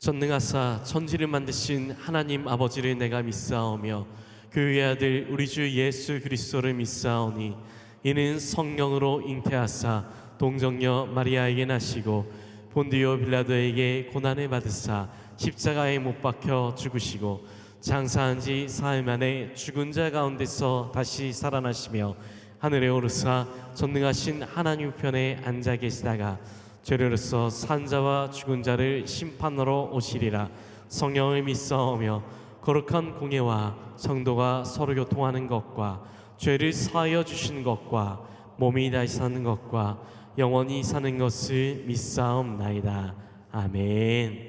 전능하사 천지를 만드신 하나님 아버지를 내가 믿사오며 그의 아들 우리 주 예수 그리스도를 믿사오니 이는 성령으로 잉태하사 동정녀 마리아에게 나시고 본디오 빌라도에게 고난을 받으사 십자가에 못 박혀 죽으시고 장사한 지 사흘 만에 죽은 자 가운데서 다시 살아나시며 하늘에 오르사 전능하신 하나님 우편에 앉아 계시다가 죄로서 산 자와 죽은 자를 심판하러 오시리라. 성령을 믿사오며 거룩한 공예와 성도가 서로 교통하는 것과 죄를 사하여 주시는 것과 몸이 다시 사는 것과 영원히 사는 것을 믿사옵나이다. 아멘.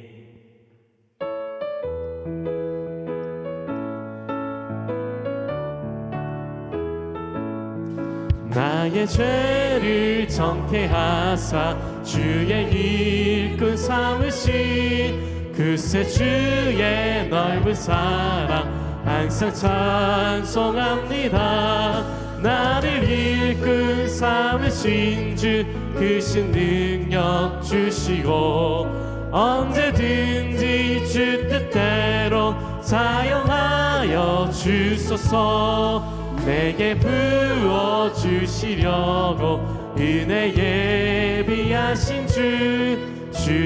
나의 죄를 정케하사 주의 일꾼 삼으신 그새 주의 넓은 사랑 항상 찬송합니다. 나를 일꾼 삼으신 주 크신 능력 주시고 언제든지 주 뜻대로 사용하여 주소서. 내게 부어주시려고 은혜 예비하신 주의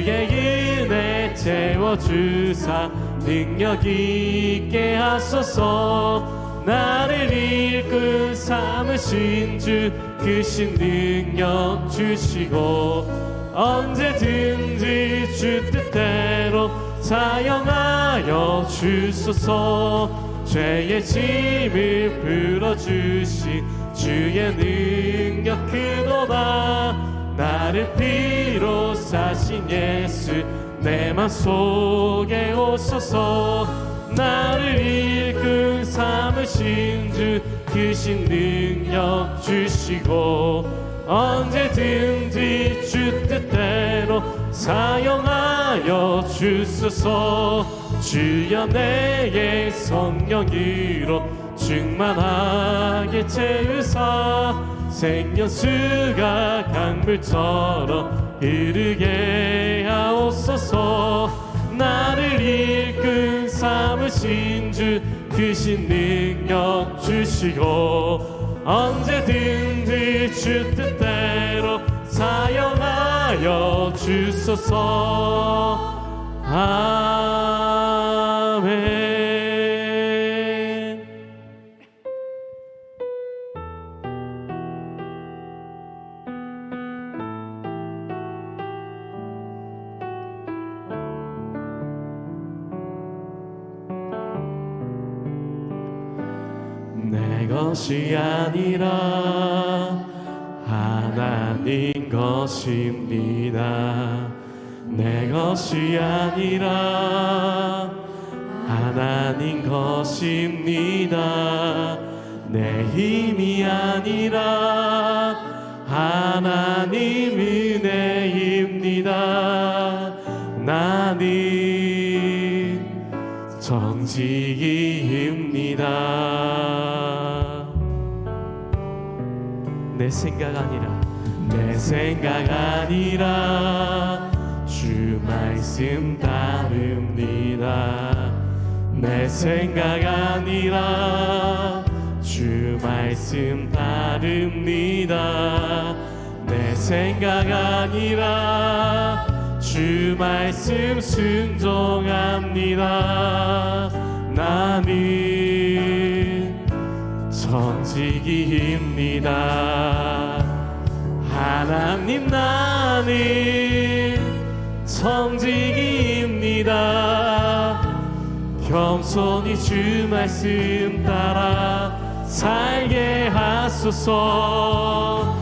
은혜 채워주사 능력 있게 하소서. 나를 일꾼 삼으신 주 크신 능력 주시고 언제든지 주 뜻대로 사용하여 주소서. 죄의 짐을 풀어주신 주의 능력 크도다. 나를 피로 사신 예수 내 맘속에 오소서. 나를 일꾼 삼으신 주 크신 능력 주시고 언제든지 주 뜻대로 사용하여 주소서. 주여 내의 성령으로 충만하게 채우사 생명수가 강물처럼 흐르게 하옵소서. 나를 일꾼 삼으신 주 크신 능력 주시고 언제든지 주 뜻대로 사용하여 주소서. 아멘. 내 것이 아니라 하나님 것입니다. 내 것이 아니라 하나님 것입니다. 내 힘이 아니라 하나님 은혜입니다. 나는 정직이입니다. 내 생각 아니라 내 생각 아니라 주 말씀 따릅니다. 내 생각 아니라 주 말씀 따릅니다. 내 생각 아니라 주 말씀 순종합니다. 나는 정직이입니다. 하나님 나는 정직이입니다. 겸손히 주 말씀 따라 살게 하소서.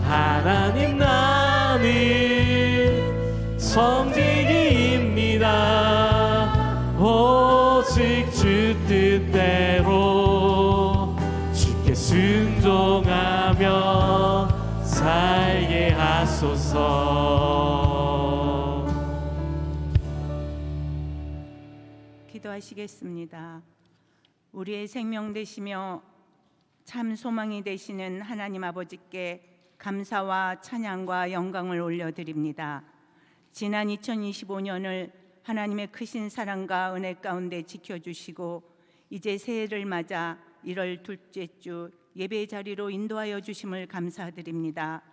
하나님 나는 정직이입니다. 오직 주 뜻대로 주께 순종하며 살게 하소서. 기도하시겠습니다. 우리의 생명 되시며 참 소망이 되시는 하나님 아버지께 감사와 찬양과 영광을 올려드립니다. 지난 2025년을 하나님의 크신 사랑과 은혜 가운데 지켜주시고 이제 새해를 맞아 1월 둘째 주 예배 자리로 인도하여 주심을 감사드립니다.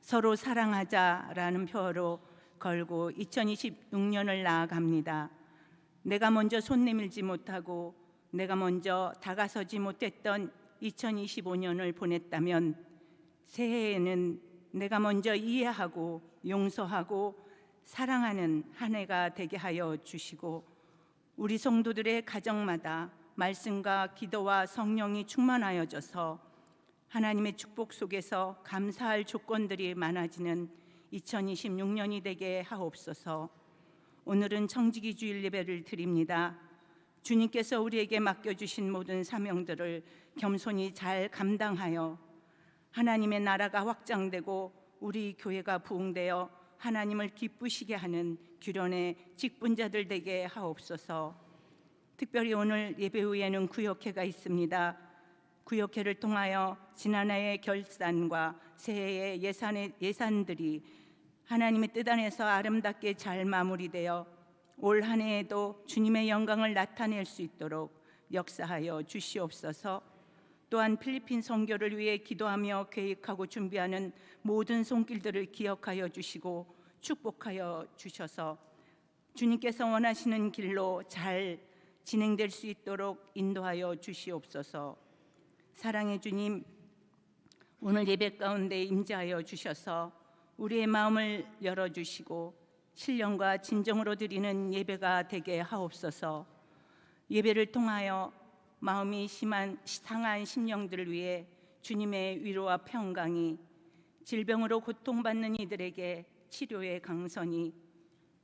서로 사랑하자라는 표어로 걸고 2026년을 나아갑니다. 내가 먼저 손 내밀지 못하고 내가 먼저 다가서지 못했던 2025년을 보냈다면 새해에는 내가 먼저 이해하고 용서하고 사랑하는 한 해가 되게 하여 주시고 우리 성도들의 가정마다 말씀과 기도와 성령이 충만하여져서 하나님의 축복 속에서 감사할 조건들이 많아지는 2026년이 되게 하옵소서. 오늘은 청지기 주일 예배를 드립니다. 주님께서 우리에게 맡겨주신 모든 사명들을 겸손히 잘 감당하여 하나님의 나라가 확장되고 우리 교회가 부흥되어 하나님을 기쁘시게 하는 규련의 직분자들 되게 하옵소서. 특별히 오늘 예배 후에는 구역회가 있습니다. 구역회를 통하여 지난해의 결산과 새해의 예산들이 하나님의 뜻 안에서 아름답게 잘 마무리되어 올 한 해에도 주님의 영광을 나타낼 수 있도록 역사하여 주시옵소서. 또한 필리핀 선교를 위해 기도하며 계획하고 준비하는 모든 손길들을 기억하여 주시고 축복하여 주셔서 주님께서 원하시는 길로 잘 진행될 수 있도록 인도하여 주시옵소서. 사랑의 주님, 오늘 예배 가운데 임재하여 주셔서 우리의 마음을 열어주시고 신령과 진정으로 드리는 예배가 되게 하옵소서. 예배를 통하여 마음이 상한 심령들을 위해 주님의 위로와 평강이, 질병으로 고통받는 이들에게 치료의 강선이,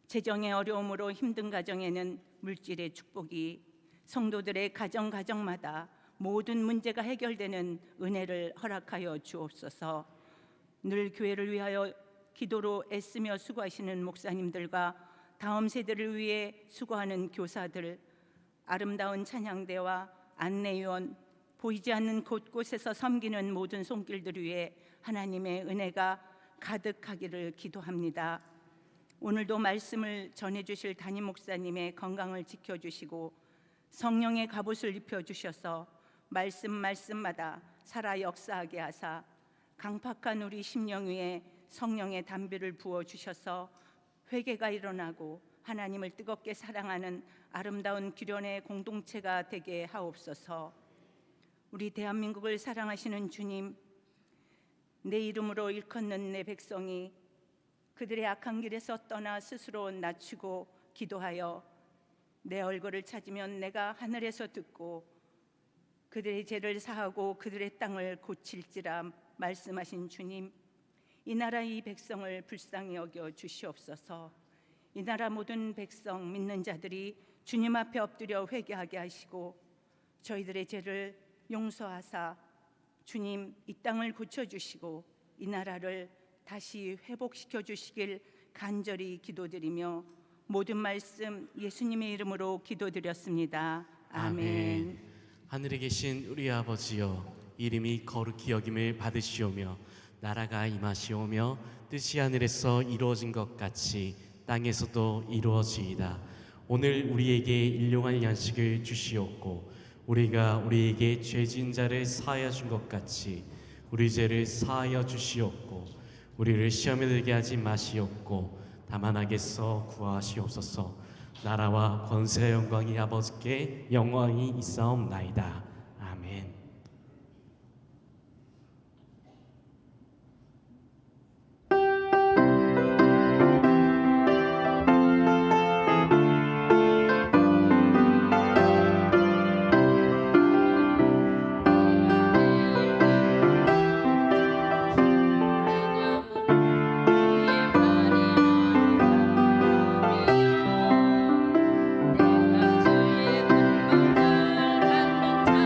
재정의 어려움으로 힘든 가정에는 물질의 축복이, 성도들의 가정마다 모든 문제가 해결되는 은혜를 허락하여 주옵소서. 늘 교회를 위하여 기도로 애쓰며 수고하시는 목사님들과 다음 세대를 위해 수고하는 교사들, 아름다운 찬양대와 안내위원, 보이지 않는 곳곳에서 섬기는 모든 손길들 위해 하나님의 은혜가 가득하기를 기도합니다. 오늘도 말씀을 전해주실 담임 목사님의 건강을 지켜주시고 성령의 갑옷을 입혀주셔서 말씀마다 살아 역사하게 하사 강팍한 우리 심령 위에 성령의 담비를 부어주셔서 회개가 일어나고 하나님을 뜨겁게 사랑하는 아름다운 기련의 공동체가 되게 하옵소서. 우리 대한민국을 사랑하시는 주님, 내 이름으로 일컫는 내 백성이 그들의 악한 길에서 떠나 스스로 낮추고 기도하여 내 얼굴을 찾으면 내가 하늘에서 듣고 그들의 죄를 사하고 그들의 땅을 고칠지라 말씀하신 주님, 이 나라 이 백성을 불쌍히 여겨 주시옵소서. 이 나라 모든 백성 믿는 자들이 주님 앞에 엎드려 회개하게 하시고 저희들의 죄를 용서하사 주님 이 땅을 고쳐주시고 이 나라를 다시 회복시켜 주시길 간절히 기도드리며 모든 말씀 예수님의 이름으로 기도드렸습니다. 아멘. 하늘에 계신 우리 아버지여, 이름이 거룩히 여김을 받으시오며 나라가 임하시오며 뜻이 하늘에서 이루어진 것 같이 땅에서도 이루어지이다. 오늘 우리에게 일용할 양식을 주시옵고 우리가 우리에게 죄진 자를 사하여 준 것 같이 우리 죄를 사하여 주시옵고 우리를 시험에 들게 하지 마시옵고 다만 악에서 구하시옵소서. 나라와 권세와 영광이 아버지께 영광이 있사옵나이다. 아멘. 내가 주의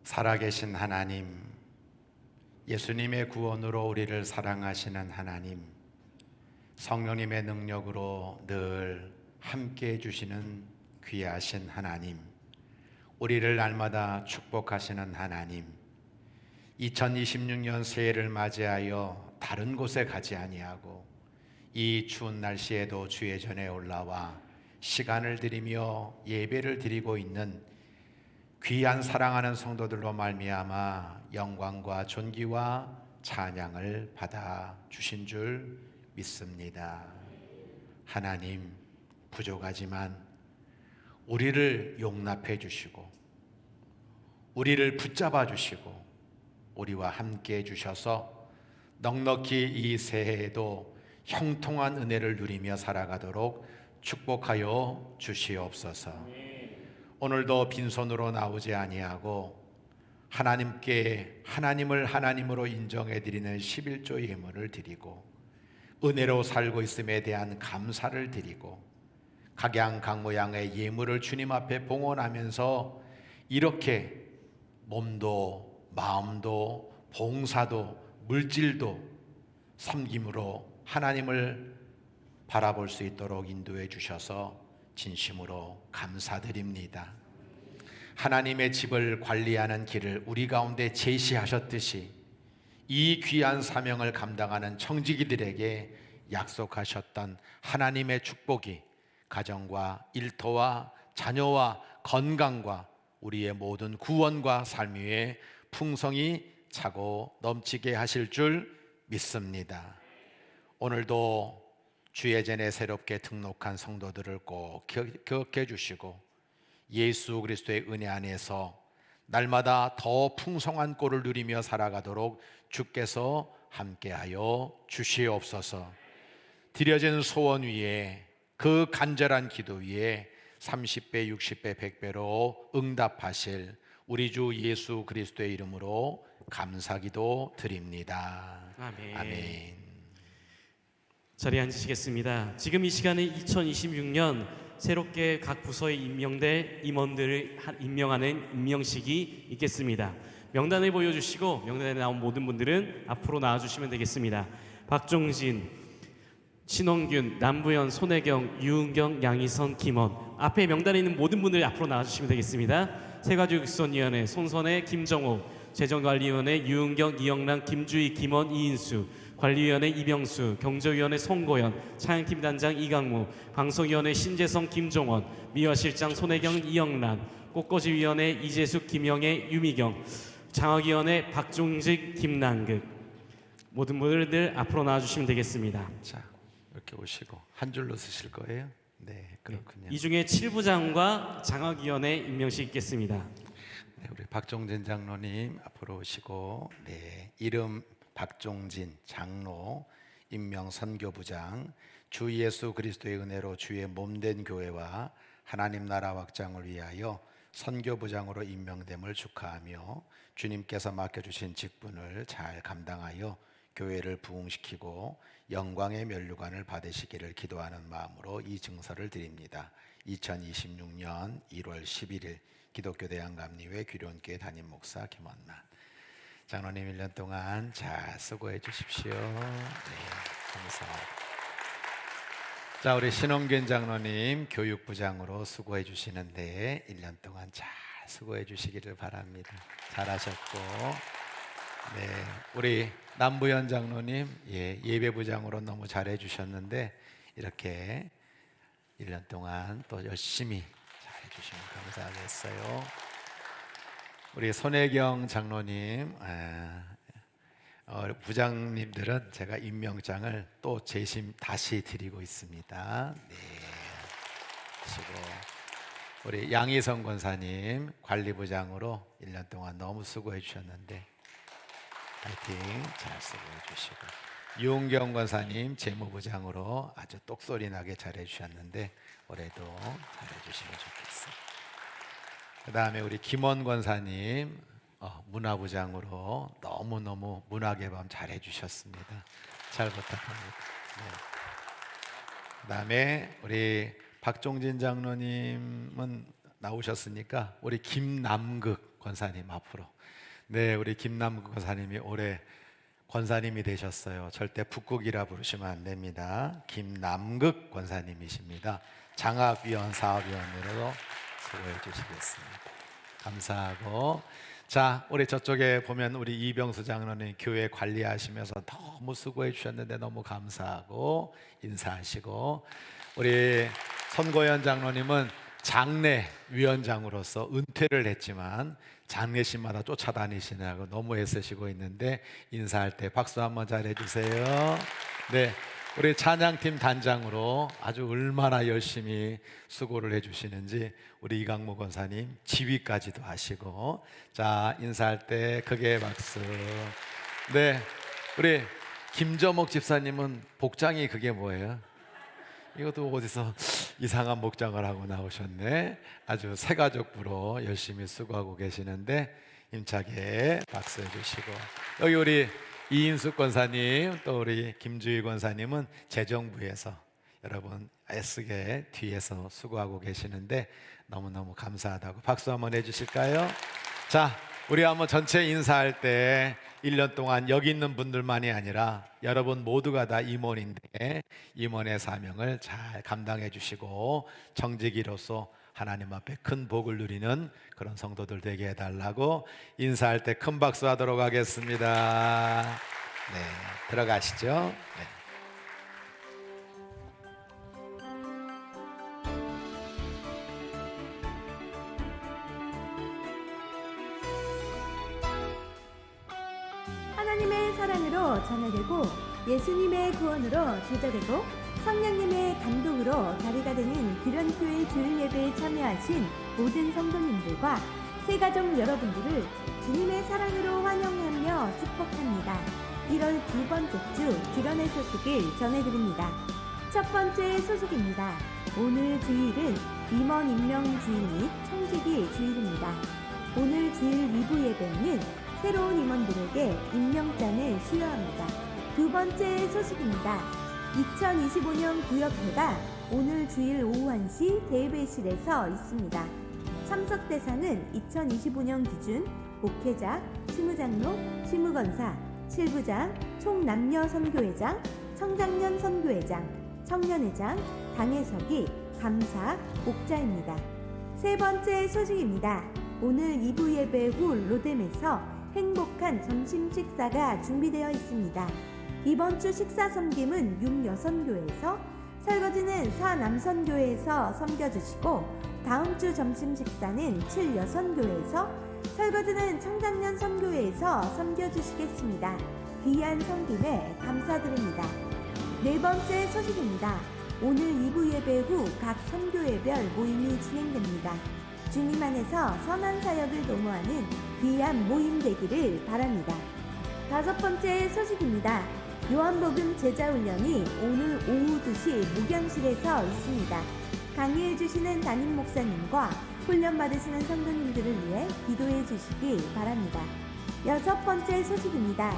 살아계신 하나님, 예수님의 구원으로 우리를 사랑하시는 하나님, 성령님의 능력으로 늘 함께 해주시는 귀하신 하나님, 우리를 날마다 축복하시는 하나님, 2026년 새해를 맞이하여 다른 곳에 가지 아니하고 이 추운 날씨에도 주의 전에 올라와 시간을 들이며 예배를 드리고 있는 귀한 사랑하는 성도들로 말미암아 영광과 존귀와 찬양을 받아 주신 줄 믿습니다. 하나님, 부족하지만 우리를 용납해 주시고 우리를 붙잡아 주시고 우리와 함께 해 주셔서 넉넉히 이 새해에도 형통한 은혜를 누리며 살아가도록 축복하여 주시옵소서. 오늘도 빈손으로 나오지 아니하고 하나님께 하나님을 하나님으로 인정해 드리는 11조 예물을 드리고 은혜로 살고 있음에 대한 감사를 드리고 각양각모양의 예물을 주님 앞에 봉헌하면서 이렇게 몸도 마음도 봉사도 물질도 섬김으로 하나님을 바라볼 수 있도록 인도해 주셔서 진심으로 감사드립니다. 하나님의 집을 관리하는 길을 우리 가운데 제시하셨듯이 이 귀한 사명을 감당하는 청지기들에게 약속하셨던 하나님의 축복이 가정과 일터와 자녀와 건강과 우리의 모든 구원과 삶 위에 풍성히 차고 넘치게 하실 줄 믿습니다. 오늘도 주의 전에 새롭게 등록한 성도들을 꼭 기억해 주시고 예수 그리스도의 은혜 안에서 날마다 더 풍성한 꼴을 누리며 살아가도록 주께서 함께하여 주시옵소서. 드려진 소원 위에 그 간절한 기도 위에 30배, 60배, 100배로 응답하실 우리 주 예수 그리스도의 이름으로 감사기도 드립니다. 아멘. 아멘. 자리에 앉으시겠습니다. 지금 이 시간에 2026년 새롭게 각 부서에 임명될 임원들을 임명하는 임명식이 있겠습니다. 명단을 보여주시고 명단에 나온 모든 분들은 앞으로 나와주시면 되겠습니다. 박종진, 신원균, 남부현, 손혜경, 유은경, 양희선, 김원. 앞에 명단에 있는 모든 분들 앞으로 나와주시면 되겠습니다. 세가지육선위원회 손선혜, 김정호, 재정관리위원회 유은경, 이영란, 김주희, 김원, 이인수, 관리위원회 이병수, 경제위원회 송고현, 차양팀 단장 이강무, 방송위원회 신재성, 김종원, 미화실장 손혜경, 이영란, 꽃꽂이위원회 이재숙, 김영애, 유미경, 장학위원회 박종직, 김남극. 모든 분들 앞으로 나와주시면 되겠습니다. 자, 이렇게 오시고 한 줄로 쓰실 거예요? 네, 그렇군요. 이 중에 7부장과 장학위원회 임명식 있겠습니다. 네, 우리 박종진 장로님 앞으로 오시고, 네, 이름 박종진 장로, 임명 선교부장, 주 예수 그리스도의 은혜로 주의 몸된 교회와 하나님 나라 확장을 위하여 선교부장으로 임명됨을 축하하며 주님께서 맡겨주신 직분을 잘 감당하여 교회를 부흥시키고 영광의 면류관을 받으시기를 기도하는 마음으로 이 증서를 드립니다. 2026년 1월 11일 기독교 대한감리회 귀론교회 담임 목사 김원만 장로님 1년 동안 잘 수고해 주십시오. 네, 감사합니다. 자, 우리 신원균 장로님 교육부장으로 수고해 주시는데 1년 동안 잘 수고해 주시기를 바랍니다. 잘하셨고, 네, 우리 남부현 장로님 예배부장으로 너무 잘해 주셨는데 이렇게 1년 동안 또 열심히 잘해 주시면 감사하겠어요. 우리 손혜경 장로님 부장님들은 제가 임명장을 또 재심 다시 드리고 있습니다. 네, 수고. 우리 양희성 권사님 관리부장으로 1년 동안 너무 수고해 주셨는데 파이팅 잘 수고해 주시고, 유은경 권사님 재무부장으로 아주 똑소리 나게 잘해 주셨는데 올해도 잘해 주시면 좋겠어요. 그 다음에 우리 김원 권사님 문화부장으로 너무너무 문화의 밤 잘해 주셨습니다. 잘 부탁합니다. 네. 그 다음에 우리 박종진 장로님은 나오셨으니까 우리 김남극 권사님 앞으로. 네, 우리 김남극 권사님이 올해 권사님이 되셨어요. 절대 북극이라 부르시면 안 됩니다. 김남극 권사님이십니다. 장학위원 사업위원으로 수고해 주시겠습니다. 감사하고, 자, 우리 저쪽에 보면 우리 이병수 장로님 교회 관리하시면서 너무 수고해 주셨는데 너무 감사하고 인사하시고, 우리 손고현 장로님은 장례 위원장으로서 은퇴를 했지만 장례식마다 쫓아다니시느라고 너무 애쓰시고 있는데 인사할 때 박수 한번 잘해 주세요. 네, 우리 찬양팀 단장으로 아주 얼마나 열심히 수고를 해주시는지 우리 이강무 권사님 지휘까지도 하시고, 자, 인사할 때 크게 박수. 네, 우리 김저목 집사님은 복장이 그게 뭐예요? 이것도 어디서 이상한 목장을 하고 나오셨네. 아주 새가족부로 열심히 수고하고 계시는데 힘차게 박수해 주시고, 여기 우리 이인숙 권사님, 또 우리 김주희 권사님은 재정부에서 여러분 애쓰게 뒤에서 수고하고 계시는데 너무너무 감사하다고 박수 한번 해주실까요? 자, 우리 한번 전체 인사할 때 1년 동안 여기 있는 분들만이 아니라 여러분 모두가 다 임원인데 임원의 사명을 잘 감당해 주시고 정직이로서 하나님 앞에 큰 복을 누리는 그런 성도들 되게 해달라고 인사할 때 큰 박수 하도록 하겠습니다. 네, 들어가시죠. 네. 하나님의 사랑으로 전해되고 예수님의 구원으로 제자되고 성령님의 감동으로 다리가 되는 규련교회 주일 예배에 참여하신 모든 성도님들과 새가족 여러분들을 주님의 사랑으로 환영하며 축복합니다. 1월 두 번째 주 규련의 소식을 전해드립니다. 첫 번째 소식입니다. 오늘 주일은 임원 임명 주일 및 청직이 주일입니다. 오늘 주일 2부 예배는 새로운 임원들에게 임명장을 수여합니다. 두 번째 소식입니다. 2025년 구역회가 오늘 주일 오후 1시 대회실에서 있습니다. 참석 대상은 2025년 기준 목회자, 시무장로, 시무건사, 실부장, 총남녀 선교회장, 청장년 선교회장, 청년회장, 당회서기, 감사, 목자입니다. 세 번째 소식입니다. 오늘 2부 예배 후 로뎀에서 행복한 점심 식사가 준비되어 있습니다. 이번 주 식사 섬김은 6여선교회에서, 설거지는 4남선교회에서 섬겨주시고, 다음 주 점심 식사는 7여선교회에서, 설거지는 청장년 선교회에서 섬겨주시겠습니다. 귀한 섬김에 감사드립니다. 네 번째 소식입니다. 오늘 2부 예배 후 각 선교회별 모임이 진행됩니다. 주님 안에서 선한 사역을 도모하는 귀한 모임 되기를 바랍니다. 다섯 번째 소식입니다. 요한복음 제자훈련이 오늘 오후 2시 목양실에서 있습니다. 강의해 주시는 담임 목사님과 훈련 받으시는 성도님들을 위해 기도해 주시기 바랍니다. 여섯 번째 소식입니다.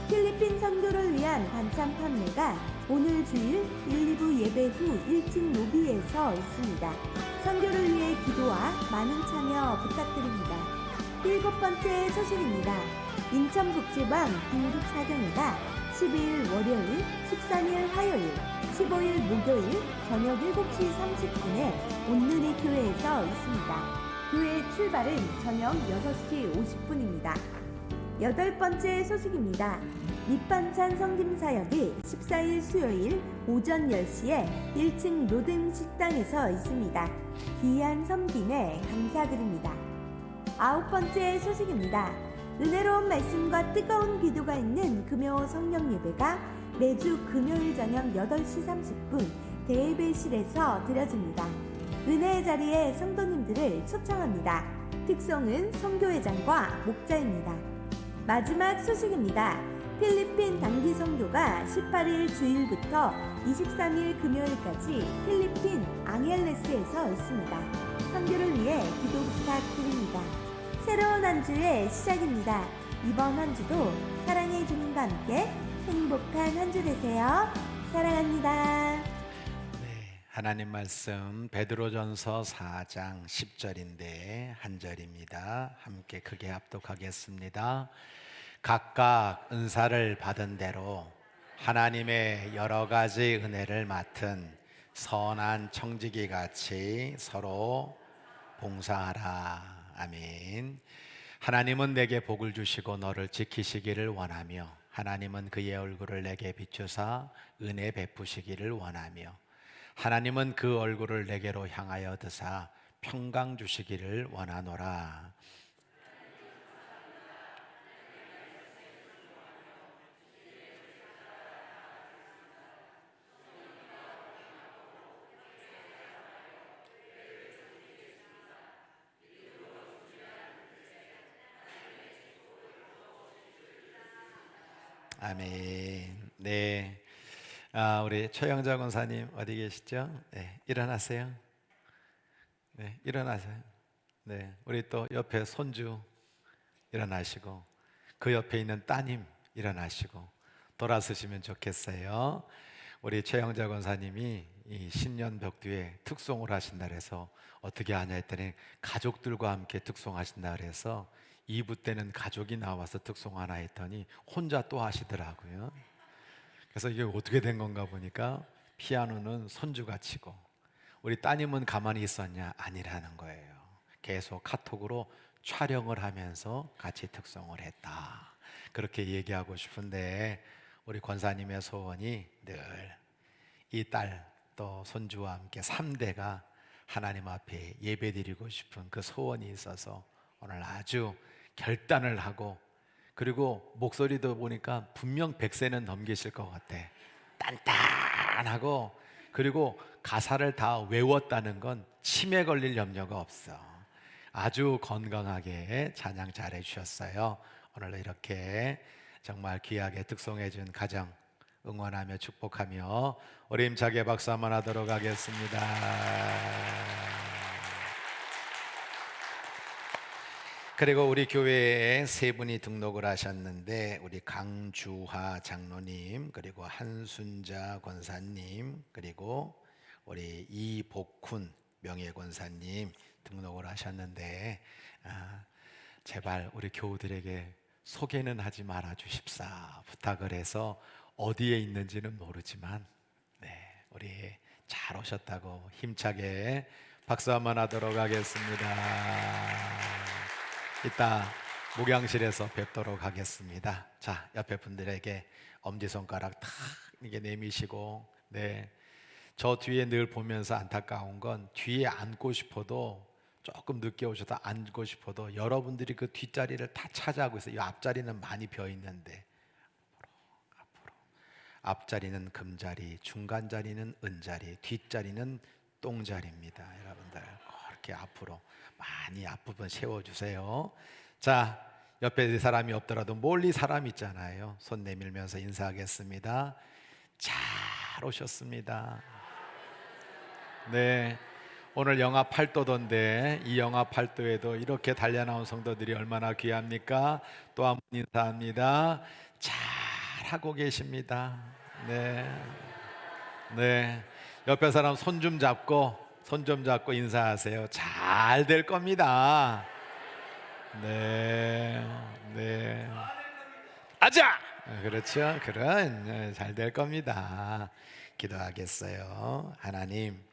필리핀 선교를 위한 반찬 판매가 오늘 주일 1, 2부 예배 후 1층 로비에서 있습니다. 선교를 위해 기도와 많은 참여 부탁드립니다. 일곱 번째 소식입니다. 인천북지방 긴급사경회가 12일 월요일, 13일 화요일, 15일 목요일 저녁 7시 30분에 온누리 교회에서 있습니다. 교회 출발은 저녁 6시 50분입니다. 여덟 번째 소식입니다. 밑반찬 섬김사역이 14일 수요일 오전 10시에 1층 로뎀 식당에서 있습니다. 귀한 섬김에 감사드립니다. 아홉 번째 소식입니다. 은혜로운 말씀과 뜨거운 기도가 있는 금요 성령 예배가 매주 금요일 저녁 8시 30분 대예배실에서 드려집니다. 은혜의 자리에 성도님들을 초청합니다. 특성은 선교회장과 목자입니다. 마지막 소식입니다. 필리핀 단기 선교가 18일 주일부터 23일 금요일까지 필리핀 앙헬레스에서 있습니다. 선교를 위해 기도 부탁드립니다. 새로운 한 주의 시작입니다. 이번 한 주도 사랑의 주님과 함께 행복한 한 주 되세요. 사랑합니다. 네, 하나님 말씀 베드로전서 4장 10절인데 한 절입니다. 함께 크게 합독하겠습니다. 각각 은사를 받은 대로 하나님의 여러 가지 은혜를 맡은 선한 청지기 같이 서로 봉사하라. 아멘. 하나님은 내게 복을 주시고 너를 지키시기를 원하며 하나님은 그의 얼굴을 내게 비추사 은혜 베푸시기를 원하며 하나님은 그 얼굴을 내게로 향하여 드사 평강 주시기를 원하노라. 아멘. 네. 우리 최영자 권사님 어디 계시죠? 네, 일어나세요. 네, 일어나세요. 네, 우리 또 옆에 손주 일어나시고 그 옆에 있는 따님 일어나시고 돌아서시면 좋겠어요. 우리 최영자 권사님이 이 신년 벽두에 특송을 하신다 그래서 어떻게 하냐 했더니 가족들과 함께 특송하신다 그래서 2부 때는 가족이 나와서 특송하나 했더니 혼자 또 하시더라고요. 그래서 이게 어떻게 된 건가 보니까 피아노는 손주가 치고 우리 따님은 가만히 있었냐? 아니라는 거예요. 계속 카톡으로 촬영을 하면서 같이 특송을 했다. 그렇게 얘기하고 싶은데 우리 권사님의 소원이 늘 이 딸 또 손주와 함께 3대가 하나님 앞에 예배드리고 싶은 그 소원이 있어서 오늘 아주 결단을 하고 그리고 목소리도 보니까 분명 100세는 넘기실 것 같아. 단단하고 그리고 가사를 다 외웠다는 건 치매 걸릴 염려가 없어. 아주 건강하게 찬양 잘해 주셨어요. 오늘도 이렇게 정말 귀하게 특송해 준 가정 응원하며 축복하며 우리 힘차게 박수 한번 하도록 하겠습니다. 그리고 우리 교회에 세 분이 등록을 하셨는데 우리 강주하 장로님 그리고 한순자 권사님 그리고 우리 이복훈 명예권사님 등록을 하셨는데 제발 우리 교우들에게 소개는 하지 말아 주십사 부탁을 해서 어디에 있는지는 모르지만 우리 잘 오셨다고 힘차게 박수 한번 하도록 하겠습니다. 이따 목양실에서 뵙도록 하겠습니다. 자, 옆에 분들에게 엄지손가락 탁 이게 내미시고 저 뒤에 늘 보면서 안타까운 건 뒤에 앉고 싶어도 조금 늦게 오셔서 앉고 싶어도 여러분들이 그 뒷자리를 다 차지하고 있어요. 이 앞자리는 많이 비어 있는데 앞으로 앞자리는 금자리, 중간자리는 은자리, 뒷자리는 똥자리입니다. 여러분들 그렇게 앞으로 많이 앞부분 세워주세요. 자, 옆에 사람이 없더라도 멀리 사람 있잖아요. 손 내밀면서 인사하겠습니다. 잘 오셨습니다. 네, 오늘 영하 8도던데 이 영하 8도에도 이렇게 달려나온 성도들이 얼마나 귀합니까? 또 한 번 인사합니다. 잘 하고 계십니다. 네, 옆에 사람 손 좀 잡고 인사하세요. 잘 될 겁니다. 네. 아자! 그렇죠. 잘 될 겁니다. 기도하겠어요. 하나님,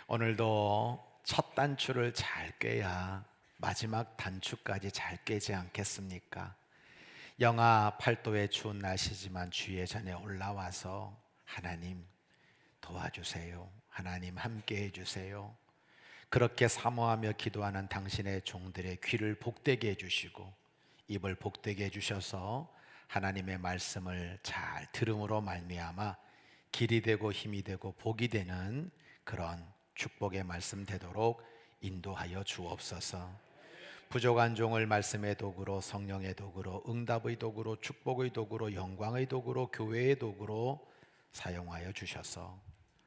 오늘도 첫 단추를 잘 꿰야 마지막 단추까지 잘 꿰지 않겠습니까? 영하 8도의 추운 날씨지만 주의 전에 올라와서 하나님 도와주세요. 하나님 함께 해주세요. 그렇게 사모하며 기도하는 당신의 종들의 귀를 복되게 해주시고 입을 복되게 해주셔서 하나님의 말씀을 잘 들음으로 말미암아 길이 되고 힘이 되고 복이 되는 그런 축복의 말씀 되도록 인도하여 주옵소서. 부족한 종을 말씀의 도구로, 성령의 도구로, 응답의 도구로, 축복의 도구로, 영광의 도구로, 교회의 도구로 사용하여 주셔서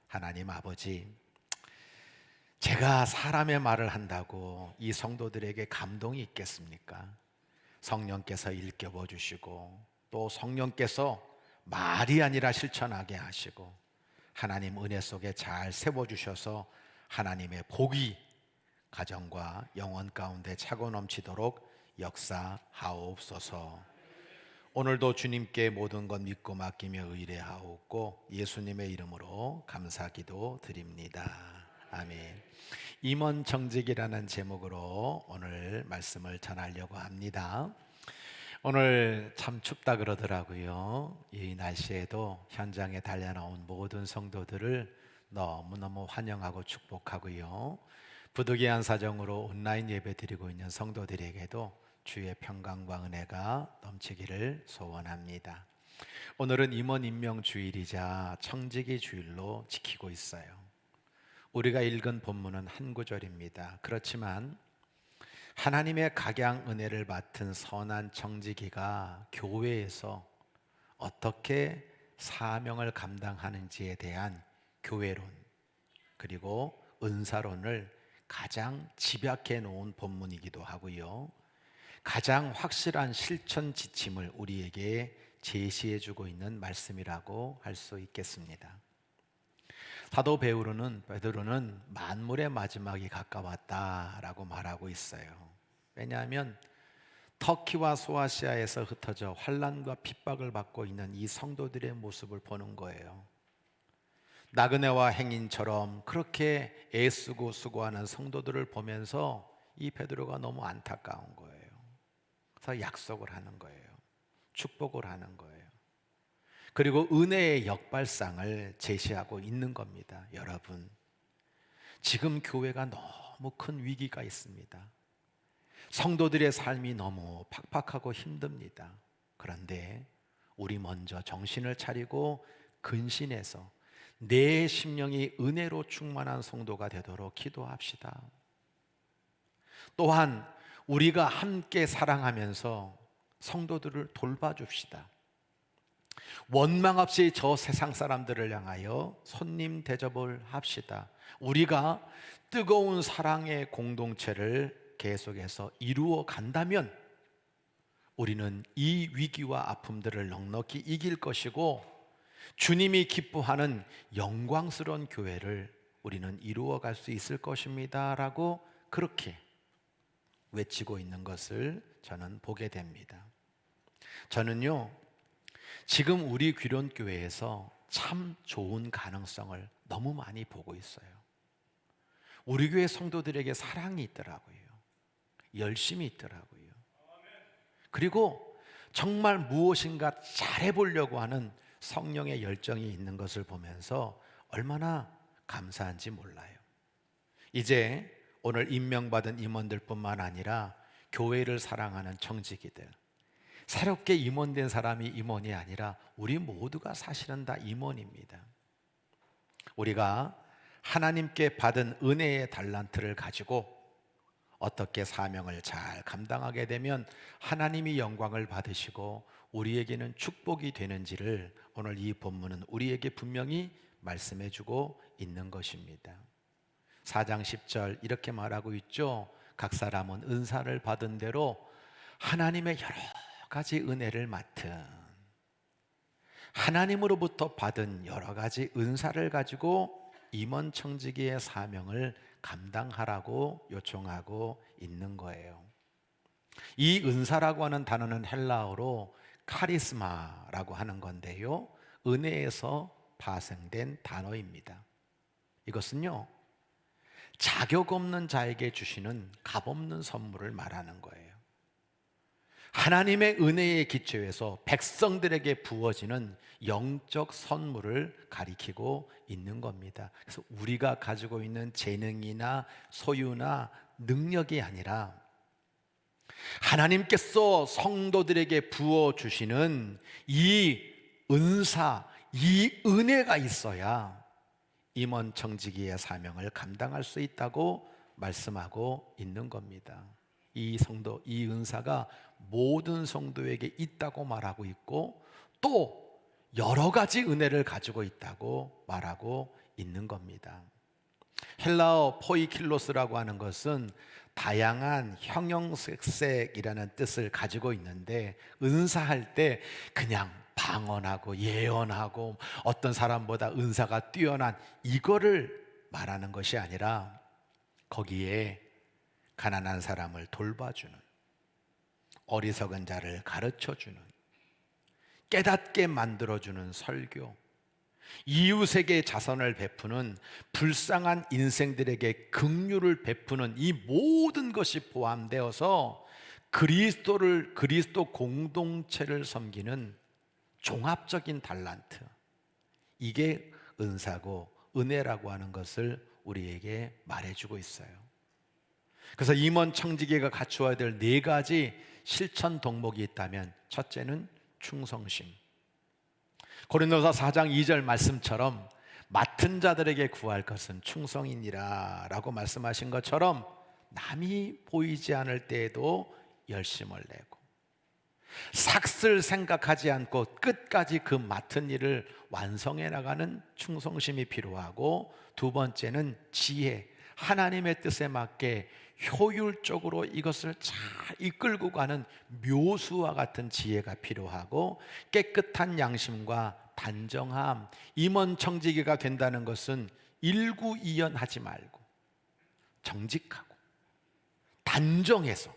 하나님 아버지, 제가 사람의 말을 한다고 이 성도들에게 감동이 있겠습니까? 성령께서 일깨워 주시고 또 성령께서 말이 아니라 실천하게 하시고 하나님 은혜 속에 잘 세워주셔서 하나님의 복이 가정과 영혼 가운데 차고 넘치도록 역사하옵소서. 오늘도 주님께 모든 것 믿고 맡기며 의뢰하옵고 예수님의 이름으로 감사기도 드립니다. 아멘. 임원청직이라는 제목으로 오늘 말씀을 전하려고 합니다. 오늘 참 춥다 그러더라고요. 이 날씨에도 현장에 달려나온 모든 성도들을 너무너무 환영하고 축복하고요. 부득이한 사정으로 온라인 예배 드리고 있는 성도들에게도 주의 평강과 은혜가 넘치기를 소원합니다. 오늘은 임원 임명 주일이자 청지기 주일로 지키고 있어요. 우리가 읽은 본문은 한 구절입니다. 그렇지만 하나님의 각양 은혜를 맡은 선한 청지기가 교회에서 어떻게 사명을 감당하는지에 대한 교회론 그리고 은사론을 가장 집약해 놓은 본문이기도 하고요. 가장 확실한 실천 지침을 우리에게 제시해 주고 있는 말씀이라고 할 수 있겠습니다. 사도 베드로는 만물의 마지막이 가까웠다라고 말하고 있어요. 왜냐하면 터키와 소아시아에서 흩어져 환난과 핍박을 받고 있는 이 성도들의 모습을 보는 거예요. 나그네와 행인처럼 그렇게 애쓰고 수고하는 성도들을 보면서 이 베드로가 너무 안타까운 거예요. 그래서 약속을 하는 거예요. 축복을 하는 거예요. 그리고 은혜의 역발상을 제시하고 있는 겁니다. 여러분, 지금 교회가 너무 큰 위기가 있습니다. 성도들의 삶이 너무 팍팍하고 힘듭니다. 그런데 우리 먼저 정신을 차리고 근신해서 내 심령이 은혜로 충만한 성도가 되도록 기도합시다. 또한 우리가 함께 사랑하면서 성도들을 돌봐줍시다. 원망 없이 저 세상 사람들을 향하여 손님 대접을 합시다. 우리가 뜨거운 사랑의 공동체를 계속해서 이루어 간다면 우리는 이 위기와 아픔들을 넉넉히 이길 것이고 주님이 기뻐하는 영광스러운 교회를 우리는 이루어 갈 수 있을 것입니다 라고 그렇게 외치고 있는 것을 저는 보게 됩니다. 저는요, 지금 우리 귀론교회에서 참 좋은 가능성을 너무 많이 보고 있어요. 우리 교회 성도들에게 사랑이 있더라고요. 열심이 있더라고요. 그리고 정말 무엇인가 잘해보려고 하는 성령의 열정이 있는 것을 보면서 얼마나 감사한지 몰라요. 이제 오늘 임명받은 임원들뿐만 아니라 교회를 사랑하는 청지기들, 새롭게 임원된 사람이 임원이 아니라 우리 모두가 사실은 다 임원입니다. 우리가 하나님께 받은 은혜의 달란트를 가지고 어떻게 사명을 잘 감당하게 되면 하나님이 영광을 받으시고 우리에게는 축복이 되는지를 오늘 이 본문은 우리에게 분명히 말씀해 주고 있는 것입니다. 4장 10절 이렇게 말하고 있죠. 각 사람은 은사를 받은 대로 하나님의 여러 가지 은혜를 맡은, 하나님으로부터 받은 여러 가지 은사를 가지고 임원 청지기의 사명을 감당하라고 요청하고 있는 거예요. 이 은사라고 하는 단어는 헬라어로 카리스마라고 하는 건데요, 은혜에서 파생된 단어입니다. 이것은요, 자격 없는 자에게 주시는 값없는 선물을 말하는 거예요. 하나님의 은혜의 기초에서 백성들에게 부어지는 영적 선물을 가리키고 있는 겁니다. 그래서 우리가 가지고 있는 재능이나 소유나 능력이 아니라 하나님께서 성도들에게 부어주시는 이 은사, 이 은혜가 있어야 임원 청지기의 사명을 감당할 수 있다고 말씀하고 있는 겁니다. 이 은사가 모든 성도에게 있다고 말하고 있고 또 여러 가지 은혜를 가지고 있다고 말하고 있는 겁니다. 헬라어 포이킬로스라고 하는 것은 다양한 형형색색이라는 뜻을 가지고 있는데 은사할 때 그냥 방언하고 예언하고 어떤 사람보다 은사가 뛰어난 이거를 말하는 것이 아니라 거기에 가난한 사람을 돌봐주는, 어리석은 자를 가르쳐주는, 깨닫게 만들어주는 설교, 이웃에게 자선을 베푸는, 불쌍한 인생들에게 긍휼을 베푸는 이 모든 것이 포함되어서 그리스도 공동체를 섬기는 종합적인 달란트, 이게 은사고 은혜라고 하는 것을 우리에게 말해주고 있어요. 그래서 임원 청지기가 갖추어야 될 4가지 실천 덕목이 있다면, 첫째는 충성심. 고린도서 4장 2절 말씀처럼 맡은 자들에게 구할 것은 충성이니라 라고 말씀하신 것처럼 남이 보이지 않을 때에도 열심을 내고 삭슬 생각하지 않고 끝까지 그 맡은 일을 완성해 나가는 충성심이 필요하고, 두 번째는 지혜, 하나님의 뜻에 맞게 효율적으로 이것을 잘 이끌고 가는 묘수와 같은 지혜가 필요하고, 깨끗한 양심과 단정함. 임원청지기가 된다는 것은 일구이연하지 말고 정직하고 단정해서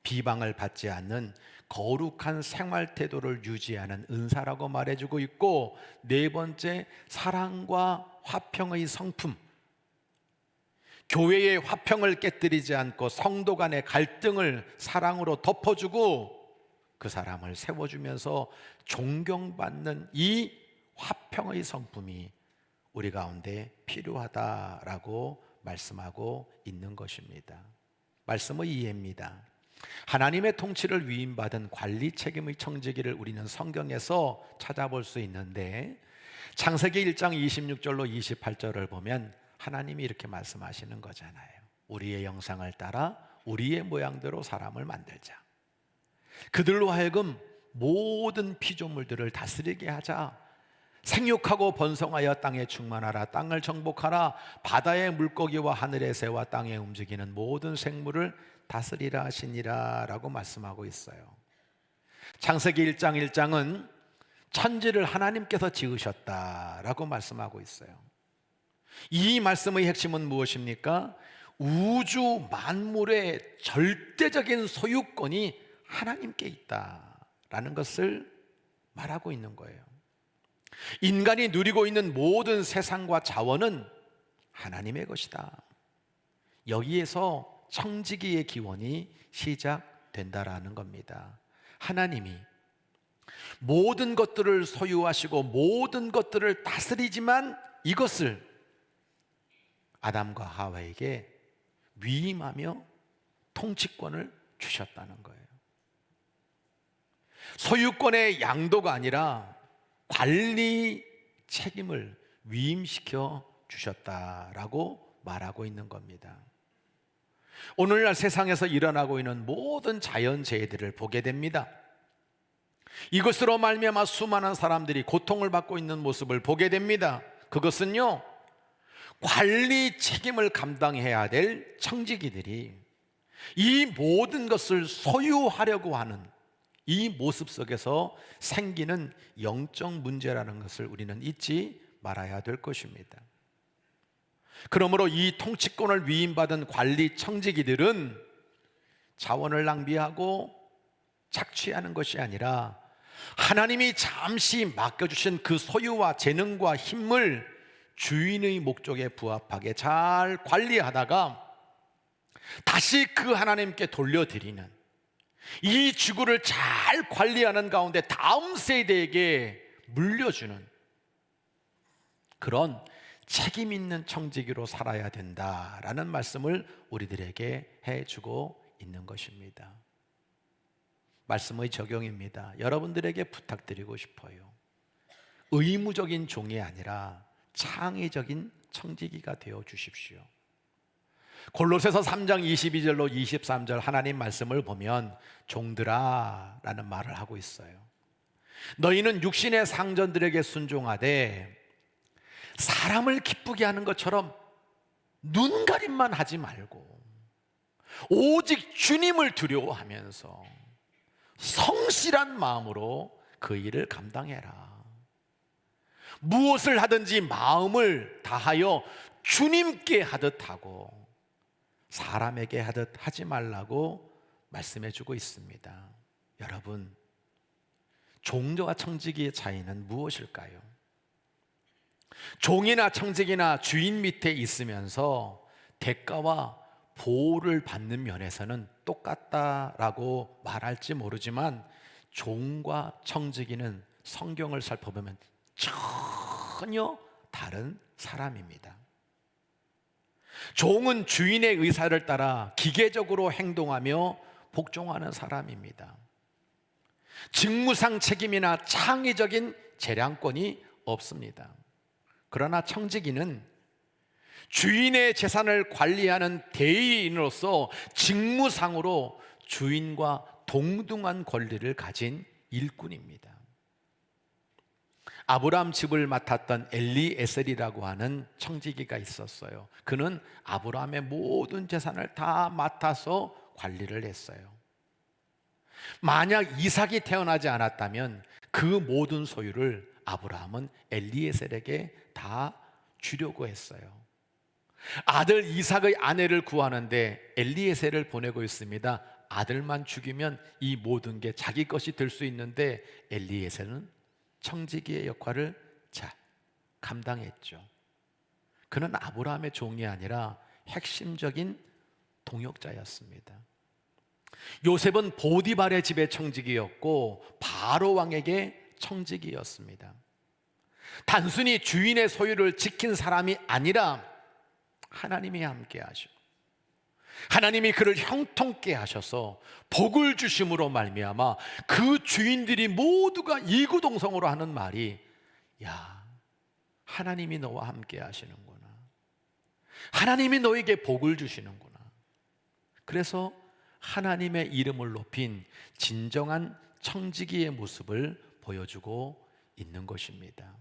비방을 받지 않는 거룩한 생활 태도를 유지하는 은사라고 말해주고 있고, 4번째, 사랑과 화평의 성품. 교회의 화평을 깨뜨리지 않고 성도 간의 갈등을 사랑으로 덮어주고 그 사람을 세워주면서 존경받는 이 화평의 성품이 우리 가운데 필요하다라고 말씀하고 있는 것입니다. 말씀의 이해입니다. 하나님의 통치를 위임받은 관리 책임의 청지기를 우리는 성경에서 찾아볼 수 있는데, 창세기 1장 26절로 28절을 보면 하나님이 이렇게 말씀하시는 거잖아요. 우리의 형상을 따라 우리의 모양대로 사람을 만들자. 그들로 하여금 모든 피조물들을 다스리게 하자. 생육하고 번성하여 땅에 충만하라. 땅을 정복하라. 바다의 물고기와 하늘의 새와 땅에 움직이는 모든 생물을 다스리라 하시니라 라고 말씀하고 있어요. 창세기 1장 1장은 천지를 하나님께서 지으셨다라고 말씀하고 있어요. 이 말씀의 핵심은 무엇입니까? 우주 만물의 절대적인 소유권이 하나님께 있다라는 것을 말하고 있는 거예요. 인간이 누리고 있는 모든 세상과 자원은 하나님의 것이다. 여기에서 청지기의 기원이 시작된다라는 겁니다. 하나님이 모든 것들을 소유하시고 모든 것들을 다스리지만 이것을 아담과 하와에게 위임하며 통치권을 주셨다는 거예요. 소유권의 양도가 아니라 관리 책임을 위임시켜 주셨다라고 말하고 있는 겁니다. 오늘날 세상에서 일어나고 있는 모든 자연재해들을 보게 됩니다. 이것으로 말미암아 수많은 사람들이 고통을 받고 있는 모습을 보게 됩니다. 그것은요, 관리 책임을 감당해야 될 청지기들이 이 모든 것을 소유하려고 하는 이 모습 속에서 생기는 영적 문제라는 것을 우리는 잊지 말아야 될 것입니다. 그러므로 이 통치권을 위임받은 관리 청지기들은 자원을 낭비하고 착취하는 것이 아니라 하나님이 잠시 맡겨주신 그 소유와 재능과 힘을 주인의 목적에 부합하게 잘 관리하다가 다시 그 하나님께 돌려드리는, 이 지구를 잘 관리하는 가운데 다음 세대에게 물려주는 그런 책임 있는 청지기로 살아야 된다라는 말씀을 우리들에게 해주고 있는 것입니다. 말씀의 적용입니다. 여러분들에게 부탁드리고 싶어요. 의무적인 종이 아니라 창의적인 청지기가 되어 주십시오. 골로새서 3장 22절로 23절 하나님 말씀을 보면 종들아 라는 말을 하고 있어요. 너희는 육신의 상전들에게 순종하되 사람을 기쁘게 하는 것처럼 눈가림만 하지 말고 오직 주님을 두려워하면서 성실한 마음으로 그 일을 감당해라. 무엇을 하든지 마음을 다하여 주님께 하듯 하고 사람에게 하듯 하지 말라고 말씀해 주고 있습니다. 여러분, 종과 청지기의 차이는 무엇일까요? 종이나 청지기나 주인 밑에 있으면서 대가와 보호를 받는 면에서는 똑같다라고 말할지 모르지만 종과 청지기는 성경을 살펴보면 전혀 다른 사람입니다. 종은 주인의 의사를 따라 기계적으로 행동하며 복종하는 사람입니다. 직무상 책임이나 창의적인 재량권이 없습니다. 그러나 청지기는 주인의 재산을 관리하는 대리인으로서 직무상으로 주인과 동등한 권리를 가진 일꾼입니다. 아브라함 집을 맡았던 엘리에셀이라고 하는 청지기가 있었어요. 그는 아브라함의 모든 재산을 다 맡아서 관리를 했어요. 만약 이삭이 태어나지 않았다면 그 모든 소유를 아브라함은 엘리에셀에게 다 주려고 했어요. 아들 이삭의 아내를 구하는데 엘리에셀을 보내고 있습니다. 아들만 죽이면 이 모든 게 자기 것이 될 수 있는데 엘리에셀은 청지기의 역할을 잘 감당했죠. 그는 아브라함의 종이 아니라 핵심적인 동역자였습니다. 요셉은 보디발의 집의 청지기였고 바로 왕에게 청지기였습니다. 단순히 주인의 소유를 지킨 사람이 아니라 하나님이 함께 하시고 하나님이 그를 형통케 하셔서 복을 주심으로 말미암아 그 주인들이 모두가 이구동성으로 하는 말이, 야, 하나님이 너와 함께 하시는구나, 하나님이 너에게 복을 주시는구나. 그래서 하나님의 이름을 높인 진정한 청지기의 모습을 보여주고 있는 것입니다.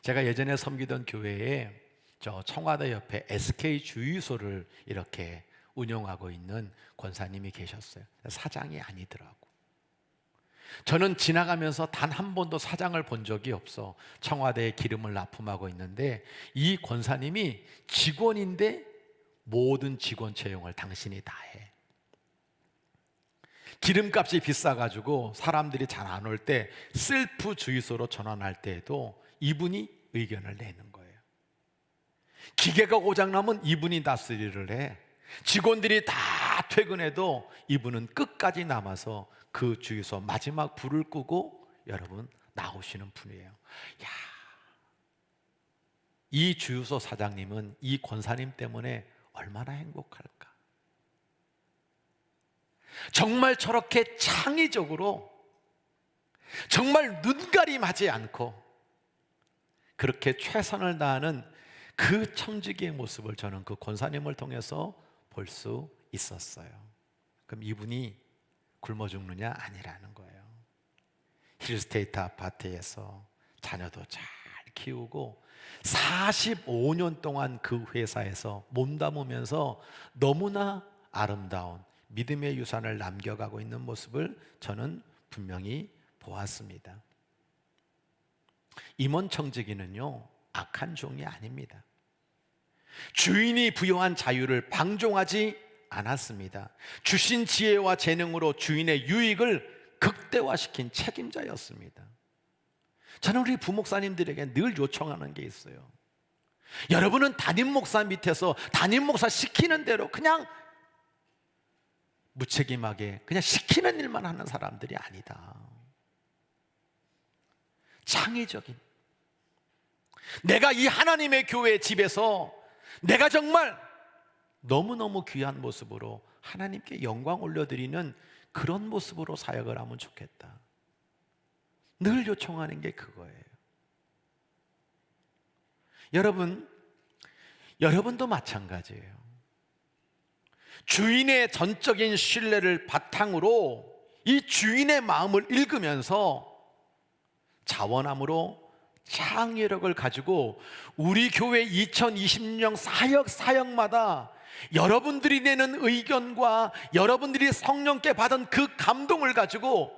제가 예전에 섬기던 교회에 저 청와대 옆에 SK 주유소를 이렇게 운영하고 있는 권사님이 계셨어요. 사장이 아니더라고. 저는 지나가면서 단 한 번도 사장을 본 적이 없어 청와대에 기름을 납품하고 있는데 이 권사님이 직원인데 모든 직원 채용을 당신이 다 해. 기름값이 비싸가지고 사람들이 잘 안 올 때 셀프 주유소로 전환할 때에도 이분이 의견을 내는 거예요. 기계가 고장나면 이분이 다 수리를 해. 직원들이 다 퇴근해도 이분은 끝까지 남아서 그 주유소 마지막 불을 끄고 여러분 나오시는 분이에요. 야, 이 주유소 사장님은 이 권사님 때문에 얼마나 행복할까? 정말 저렇게 창의적으로 정말 눈가림하지 않고 그렇게 최선을 다하는 그 청지기의 모습을 저는 그 권사님을 통해서 볼 수 있었어요. 그럼 이분이 굶어 죽느냐? 아니라는 거예요. 힐스테이트 아파트에서 자녀도 잘 키우고 45년 동안 그 회사에서 몸담으면서 너무나 아름다운 믿음의 유산을 남겨가고 있는 모습을 저는 분명히 보았습니다. 임원 청지기는요, 악한 종이 아닙니다. 주인이 부여한 자유를 방종하지 않았습니다. 주신 지혜와 재능으로 주인의 유익을 극대화시킨 책임자였습니다. 저는 우리 부목사님들에게 늘 요청하는 게 있어요. 여러분은 담임 목사 밑에서 담임 목사 시키는 대로 그냥 무책임하게 그냥 시키는 일만 하는 사람들이 아니다. 창의적인, 내가 이 하나님의 교회 집에서 내가 정말 너무너무 귀한 모습으로 하나님께 영광 올려드리는 그런 모습으로 사역을 하면 좋겠다. 늘 요청하는 게 그거예요. 여러분도 마찬가지예요. 주인의 전적인 신뢰를 바탕으로 이 주인의 마음을 읽으면서 자원함으로 창의력을 가지고 우리 교회 2020년 사역마다 여러분들이 내는 의견과 여러분들이 성령께 받은 그 감동을 가지고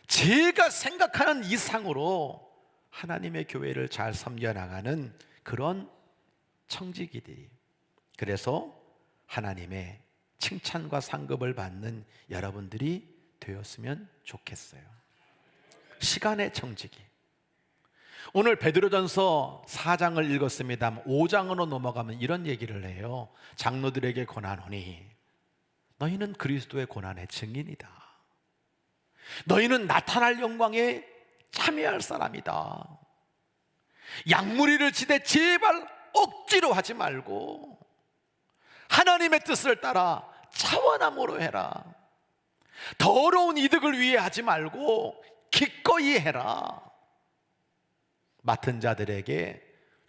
제가 생각하는 이상으로 하나님의 교회를 잘 섬겨나가는 그런 청지기들이, 그래서 하나님의 칭찬과 상급을 받는 여러분들이 되었으면 좋겠어요. 시간의 청지기. 오늘 베드로전서 4장을 읽었습니다. 5장으로 넘어가면 이런 얘기를 해요. 장로들에게 권하노니 너희는 그리스도의 고난의 증인이다. 너희는 나타날 영광에 참여할 사람이다. 양무리를 지되 제발 억지로 하지 말고 하나님의 뜻을 따라 차원함으로 해라. 더러운 이득을 위해 하지 말고 기꺼이 해라. 맡은 자들에게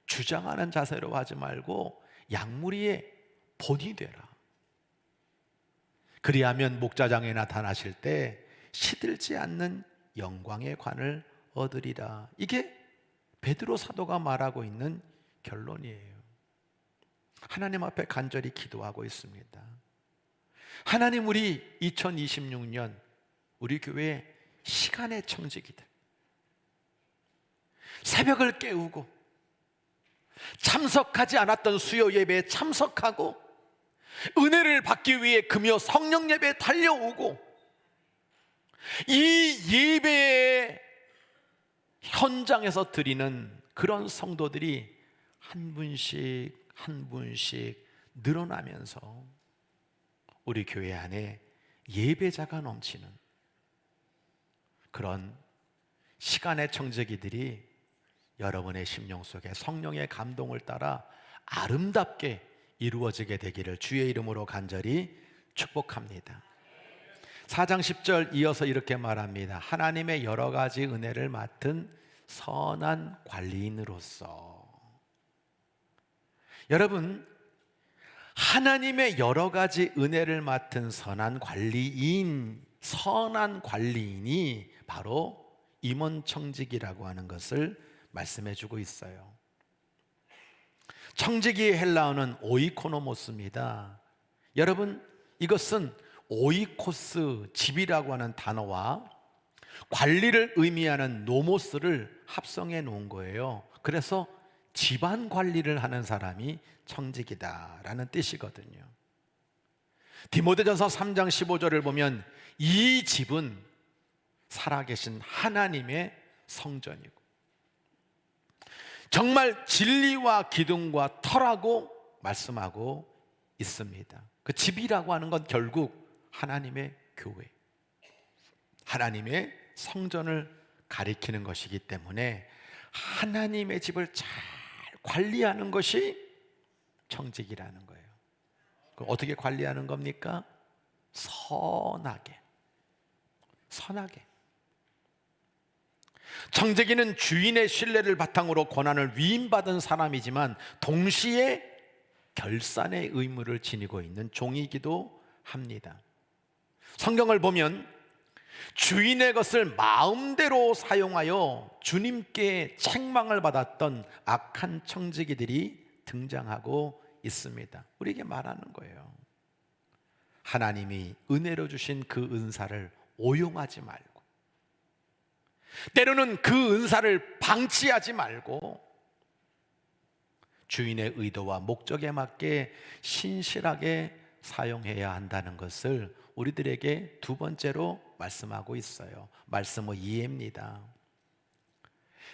주장하는 자세로 하지 말고 양무리의 본이 되라. 그리하면 목자장에 나타나실 때 시들지 않는 영광의 관을 얻으리라. 이게 베드로 사도가 말하고 있는 결론이에요. 하나님 앞에 간절히 기도하고 있습니다. 하나님, 우리 2026년 우리 교회 시간의 청지기들, 새벽을 깨우고 참석하지 않았던 수요 예배에 참석하고 은혜를 받기 위해 금요 성령 예배에 달려오고 이 예배의 현장에서 드리는 그런 성도들이 한 분씩 한 분씩 늘어나면서 우리 교회 안에 예배자가 넘치는 그런 시간의 청지기들이 여러분의 심령 속에 성령의 감동을 따라 아름답게 이루어지게 되기를 주의 이름으로 간절히 축복합니다. 4장 10절 이어서 이렇게 말합니다. 하나님의 여러 가지 은혜를 맡은 선한 관리인으로서. 여러분, 하나님의 여러 가지 은혜를 맡은 선한 관리인이 바로 임원청직이라고 하는 것을 말씀해 주고 있어요. 청지기의 헬라어는 오이코노모스입니다. 여러분, 이것은 오이코스, 집이라고 하는 단어와 관리를 의미하는 노모스를 합성해 놓은 거예요. 그래서 집안 관리를 하는 사람이 청지기다라는 뜻이거든요. 디모데전서 3장 15절을 보면 이 집은 살아계신 하나님의 성전이고 정말 진리와 기둥과 터라고 말씀하고 있습니다. 그 집이라고 하는 건 결국 하나님의 교회, 하나님의 성전을 가리키는 것이기 때문에 하나님의 집을 잘 관리하는 것이 청지기라는 거예요. 어떻게 관리하는 겁니까? 선하게. 청지기는 주인의 신뢰를 바탕으로 권한을 위임받은 사람이지만 동시에 결산의 의무를 지니고 있는 종이기도 합니다. 성경을 보면 주인의 것을 마음대로 사용하여 주님께 책망을 받았던 악한 청지기들이 등장하고 있습니다. 우리에게 말하는 거예요. 하나님이 은혜로 주신 그 은사를 오용하지 말고, 때로는 그 은사를 방치하지 말고 주인의 의도와 목적에 맞게 신실하게 사용해야 한다는 것을 우리들에게 두 번째로 말씀하고 있어요. 말씀의 이해입니다.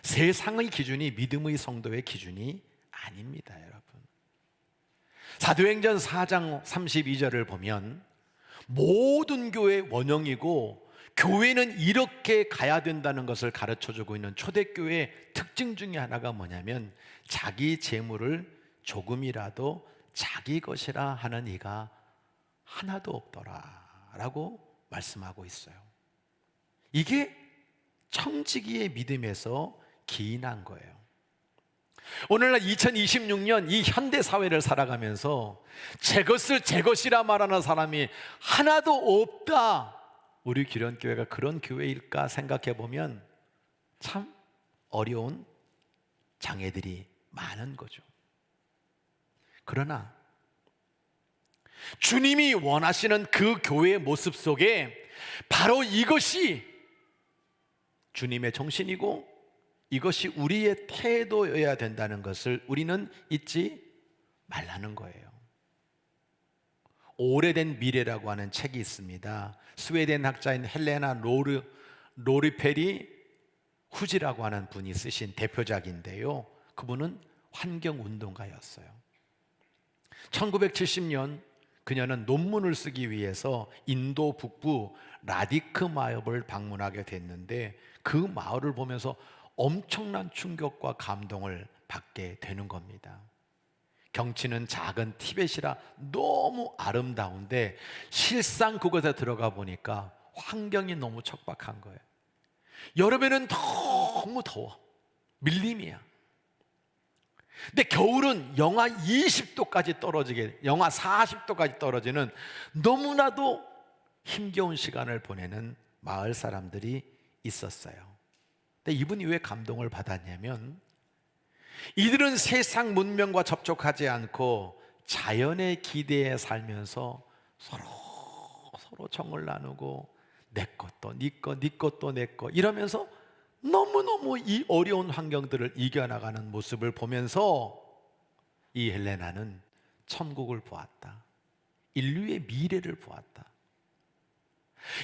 세상의 기준이 믿음의 성도의 기준이 아닙니다, 여러분. 사도행전 4장 32절을 보면 모든 교회의 원형이고 교회는 이렇게 가야 된다는 것을 가르쳐주고 있는 초대교회의 특징 중에 하나가 뭐냐면 자기 재물을 조금이라도 자기 것이라 하는 이가 하나도 없더라 라고 말씀하고 있어요. 이게 청지기의 믿음에서 기인한 거예요. 오늘날 2026년 이 현대사회를 살아가면서 제 것을 제 것이라 말하는 사람이 하나도 없다, 우리 기련교회가 그런 교회일까 생각해 보면 참 어려운 장애들이 많은 거죠. 그러나 주님이 원하시는 그 교회의 모습 속에 바로 이것이 주님의 정신이고 이것이 우리의 태도여야 된다는 것을 우리는 잊지 말라는 거예요. 오래된 미래라고 하는 책이 있습니다. 스웨덴 학자인 헬레나 로리페리 후지라고 하는 분이 쓰신 대표작인데요. 그분은 환경운동가였어요. 1970년 그녀는 논문을 쓰기 위해서 인도 북부 라디크 마을을 방문하게 됐는데 그 마을을 보면서 엄청난 충격과 감동을 받게 되는 겁니다. 경치는 작은 티벳이라 너무 아름다운데 실상 그곳에 들어가 보니까 환경이 너무 척박한 거예요. 여름에는 너무 더워. 밀림이야. 근데 겨울은 영하 20도까지 떨어지게, 영하 40도까지 떨어지는 너무나도 힘겨운 시간을 보내는 마을 사람들이 있었어요. 근데 이분이 왜 감동을 받았냐면 이들은 세상 문명과 접촉하지 않고 자연의 기대에 살면서 서로 정을 나누고 내 것도 네 것, 네 것도 내 것 이러면서 너무너무 이 어려운 환경들을 이겨나가는 모습을 보면서 이 헬레나는 천국을 보았다. 인류의 미래를 보았다.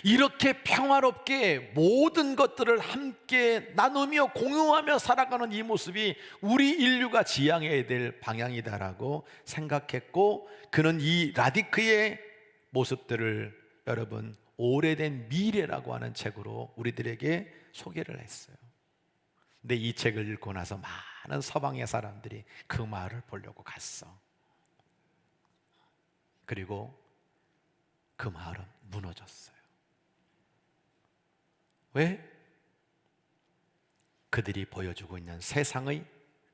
이렇게 평화롭게 모든 것들을 함께 나누며 공유하며 살아가는 이 모습이 우리 인류가 지향해야 될 방향이다라고 생각했고, 그는 이 라디크의 모습들을 여러분 오래된 미래라고 하는 책으로 우리들에게 소개를 했어요. 근데 이 책을 읽고 나서 많은 서방의 사람들이 그 마을을 보려고 갔어. 그리고 그 마을은 무너졌어요. 왜? 그들이 보여주고 있는 세상의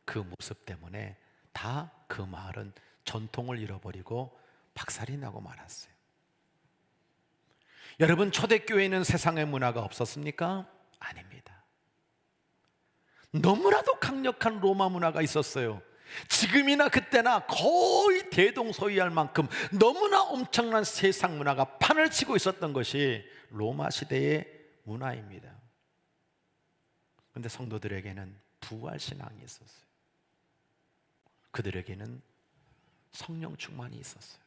그 모습 때문에 다 그 마을은 전통을 잃어버리고 박살이 나고 말았어요. 여러분, 초대교회에는 세상의 문화가 없었습니까? 아닙니다. 너무나도 강력한 로마 문화가 있었어요. 지금이나 그때나 거의 대동소이할 만큼 너무나 엄청난 세상 문화가 판을 치고 있었던 것이 로마 시대의 문화입니다. 그런데 성도들에게는 부활신앙이 있었어요. 그들에게는 성령 충만이 있었어요.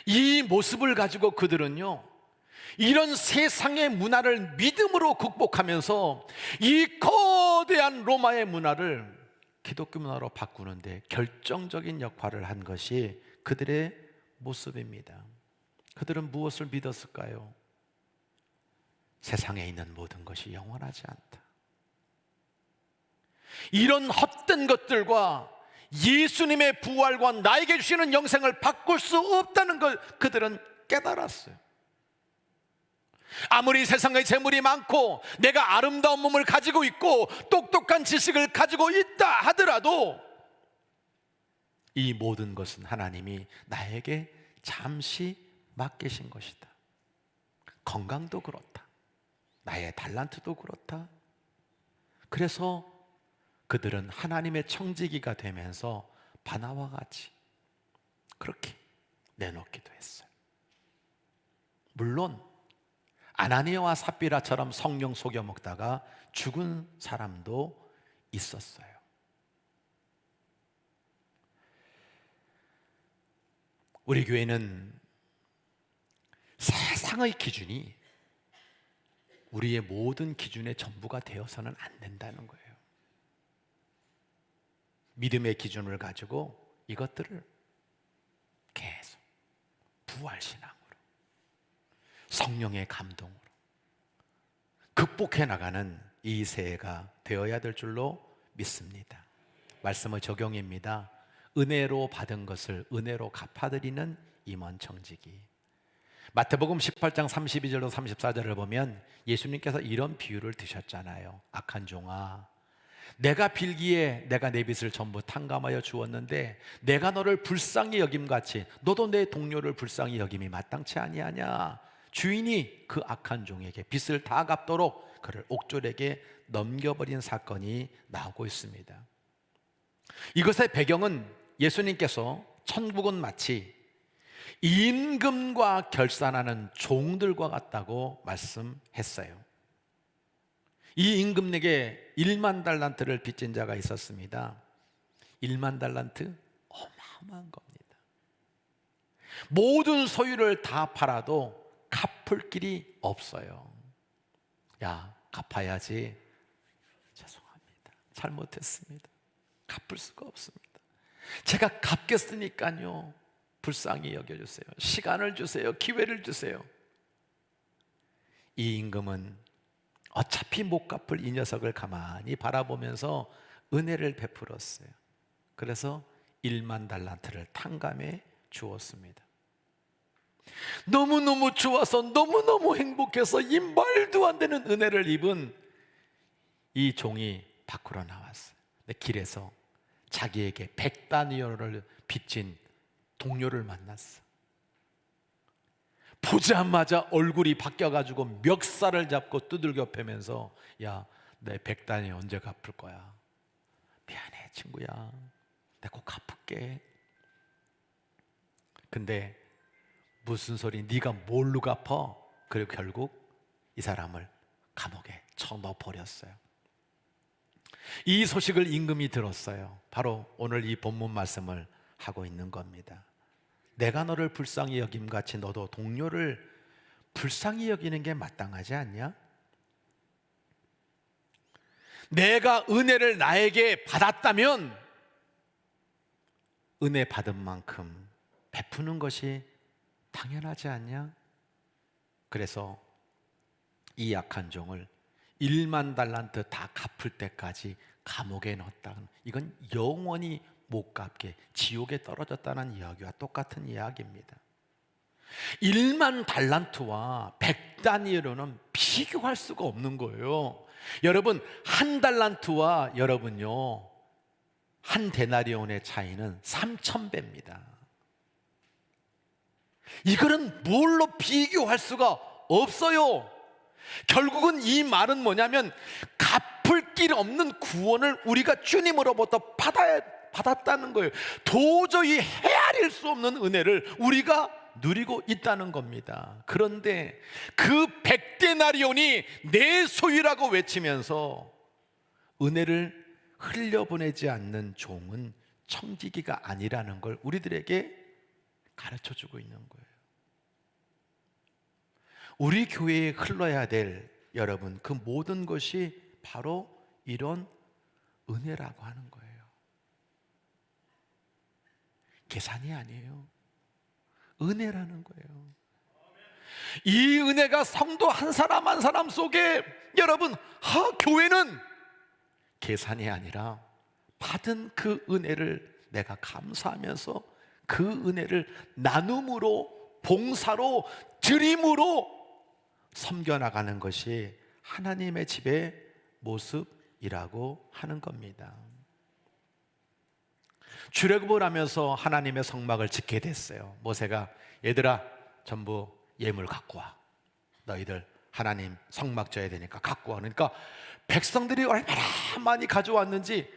이 모습을 가지고 그들은요, 이런 세상의 문화를 믿음으로 극복하면서 이 거대한 로마의 문화를 기독교 문화로 바꾸는데 결정적인 역할을 한 것이 그들의 모습입니다. 그들은 무엇을 믿었을까요? 세상에 있는 모든 것이 영원하지 않다. 이런 헛된 것들과 예수님의 부활과 나에게 주시는 영생을 바꿀 수 없다는 걸 그들은 깨달았어요. 아무리 세상에 재물이 많고 내가 아름다운 몸을 가지고 있고 똑똑한 지식을 가지고 있다 하더라도 이 모든 것은 하나님이 나에게 잠시 맡기신 것이다. 건강도 그렇다. 나의 달란트도 그렇다. 그래서 그들은 하나님의 청지기가 되면서 바나와 같이 그렇게 내놓기도 했어요. 물론 아나니아와 삽비라처럼 성령 속여 먹다가 죽은 사람도 있었어요. 우리 교회는 세상의 기준이 우리의 모든 기준의 전부가 되어서는 안 된다는 거예요. 믿음의 기준을 가지고 이것들을 계속 부활신앙으로, 성령의 감동으로 극복해 나가는 이 새해가 되어야 될 줄로 믿습니다. 말씀의 적용입니다. 은혜로 받은 것을 은혜로 갚아드리는 임원 청지기. 마태복음 18장 32절로 34절을 보면 예수님께서 이런 비유를 드셨잖아요. 악한 종아, 내가 빌기에 내가 내 빚을 전부 탕감하여 주었는데 내가 너를 불쌍히 여김같이 너도 내 동료를 불쌍히 여김이 마땅치 아니하냐. 주인이 그 악한 종에게 빚을 다 갚도록 그를 옥졸에게 넘겨버린 사건이 나오고 있습니다. 이것의 배경은 예수님께서 천국은 마치 임금과 결산하는 종들과 같다고 말씀했어요. 이 임금에게 1만 달란트를 빚진 자가 있었습니다. 1만 달란트? 어마어마한 겁니다. 모든 소유를 다 팔아도 갚을 길이 없어요. 야, 갚아야지. 죄송합니다. 잘못했습니다. 갚을 수가 없습니다. 제가 갚겠으니까요, 불쌍히 여겨주세요. 시간을 주세요. 기회를 주세요. 이 임금은 어차피 못 갚을 이 녀석을 가만히 바라보면서 은혜를 베풀었어요. 그래서 1만 달란트를 탕감해 주었습니다. 너무너무 좋아서, 너무너무 행복해서 이 말도 안 되는 은혜를 입은 이 종이 밖으로 나왔어요. 근데 길에서 자기에게 100다니엘을 빚진 동료를 만났어. 보자마자 얼굴이 바뀌어가지고 멱살을 잡고 두들겨 패면서, 야, 내 100다니엘 언제 갚을 거야? 미안해 친구야, 내가 꼭 갚을게. 근데 무슨 소리, 네가 뭘로 갚아? 그리고 결국 이 사람을 감옥에 쳐넣어버렸어요. 이 소식을 임금이 들었어요. 바로 오늘 이 본문 말씀을 하고 있는 겁니다. 내가 너를 불쌍히 여김같이 너도 동료를 불쌍히 여기는 게 마땅하지 않냐? 내가 은혜를 나에게 받았다면 은혜 받은 만큼 베푸는 것이 당연하지 않냐? 그래서 이 약한 종을 1만 달란트 다 갚을 때까지 감옥에 넣었다는, 이건 영원히 못 갚게 지옥에 떨어졌다는 이야기와 똑같은 이야기입니다. 1만 달란트와 100다니엘은 비교할 수가 없는 거예요. 여러분, 한 달란트와 여러분요, 한 데나리온의 차이는 3,000배입니다. 이거는 뭘로 비교할 수가 없어요. 결국은 이 말은 뭐냐면, 갚을 길 없는 구원을 우리가 주님으로부터 받았다는 거예요. 도저히 헤아릴 수 없는 은혜를 우리가 누리고 있다는 겁니다. 그런데 그 100데나리온이 내 소유라고 외치면서 은혜를 흘려보내지 않는 종은 청지기가 아니라는 걸 우리들에게 가르쳐주고 있는 거예요. 우리 교회에 흘러야 될, 여러분, 그 모든 것이 바로 이런 은혜라고 하는 거예요. 계산이 아니에요. 은혜라는 거예요. 이 은혜가 성도 한 사람 한 사람 속에, 여러분, 교회는 계산이 아니라 받은 그 은혜를 내가 감사하면서 그 은혜를 나눔으로, 봉사로, 드림으로 섬겨나가는 것이 하나님의 집의 모습이라고 하는 겁니다. 출애굽을 하면서 하나님의 성막을 짓게 됐어요. 모세가, 얘들아 전부 예물 갖고 와. 너희들 하나님 성막 져야 되니까 갖고 와. 그러니까 백성들이 얼마나 많이 가져왔는지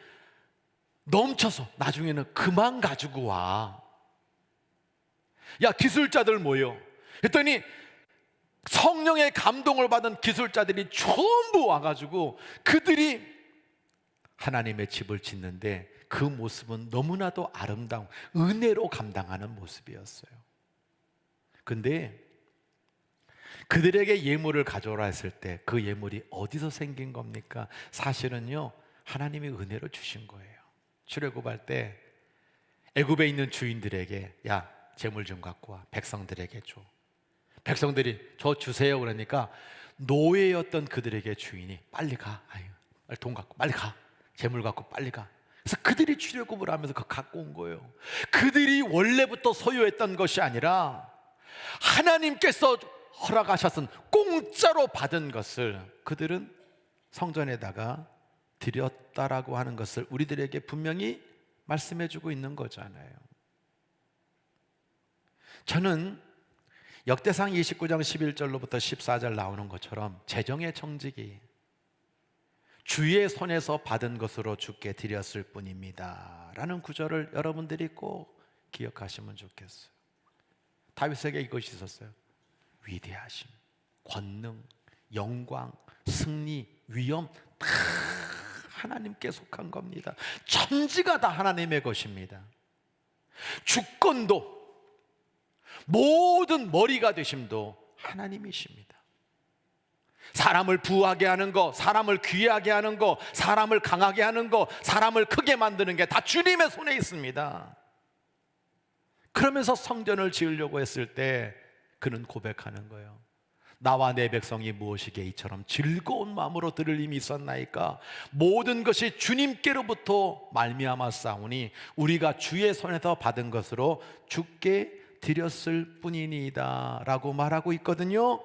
넘쳐서 나중에는 그만 가지고 와. 야, 기술자들 모여. 그랬더니 성령의 감동을 받은 기술자들이 전부 와가지고 그들이 하나님의 집을 짓는데, 그 모습은 너무나도 아름다운 은혜로 감당하는 모습이었어요. 근데 그들에게 예물을 가져오라 했을 때 그 예물이 어디서 생긴 겁니까? 사실은요, 하나님이 은혜로 주신 거예요. 출애굽할 때 애굽에 있는 주인들에게, 야, 재물 좀 갖고 와. 백성들에게 줘. 백성들이 저 주세요 그러니까 노예였던 그들에게 주인이, 빨리 가. 아유, 빨리 돈 갖고 빨리 가. 재물 갖고 빨리 가. 그래서 그들이 출애굽을 하면서 그거 갖고 온 거예요. 그들이 원래부터 소유했던 것이 아니라 하나님께서 허락하셨은 공짜로 받은 것을 그들은 성전에다가 드렸다라고 하는 것을 우리들에게 분명히 말씀해주고 있는 거잖아요. 저는 역대상 29장 11절로부터 14절 나오는 것처럼 재정의 청지기, 주의 손에서 받은 것으로 주께 드렸을 뿐입니다 라는 구절을 여러분들이 꼭 기억하시면 좋겠어요. 다윗에게 이것이 있었어요. 위대하심, 권능, 영광, 승리, 위엄 다 하나님께 속한 겁니다. 천지가 다 하나님의 것입니다. 주권도 모든 머리가 되심도 하나님이십니다. 사람을 부하게 하는 거, 사람을 귀하게 하는 거, 사람을 강하게 하는 거, 사람을 크게 만드는 게 다 주님의 손에 있습니다. 그러면서 성전을 지으려고 했을 때 그는 고백하는 거예요. 나와 내 백성이 무엇이게 이처럼 즐거운 마음으로 들을 힘이 있었나이까. 모든 것이 주님께로부터 말미암아 싸우니 우리가 주의 손에서 받은 것으로 주께 드렸을 뿐이니이다 라고 말하고 있거든요.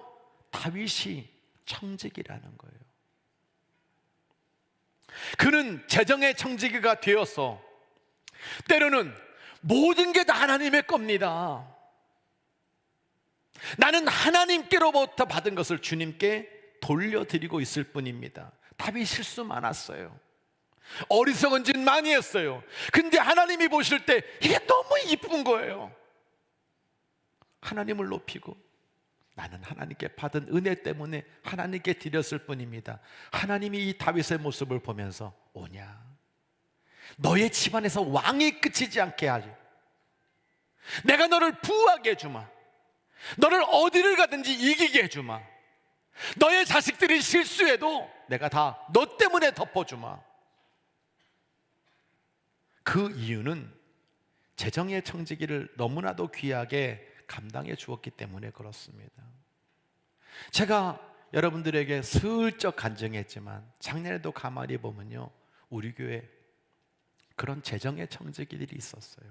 다윗이 청지기라는 거예요. 그는 재정의 청지기가 되어서 때로는 모든 게 다 하나님의 겁니다. 나는 하나님께로부터 받은 것을 주님께 돌려드리고 있을 뿐입니다. 다윗 실수 많았어요. 어리석은 짓 많이 했어요. 근데 하나님이 보실 때 이게 너무 이쁜 거예요. 하나님을 높이고 나는 하나님께 받은 은혜 때문에 하나님께 드렸을 뿐입니다. 하나님이 이 다윗의 모습을 보면서 오냐, 너의 집안에서 왕이 끝이지 않게 하지, 내가 너를 부하게 해주마, 너를 어디를 가든지 이기게 해주마, 너의 자식들이 실수해도 내가 다 너 때문에 덮어주마. 그 이유는 재정의 청지기를 너무나도 귀하게 감당해 주었기 때문에 그렇습니다. 제가 여러분들에게 슬쩍 간증했지만 작년에도 가만히 보면요, 우리 교회 그런 재정의 청지기들이 있었어요.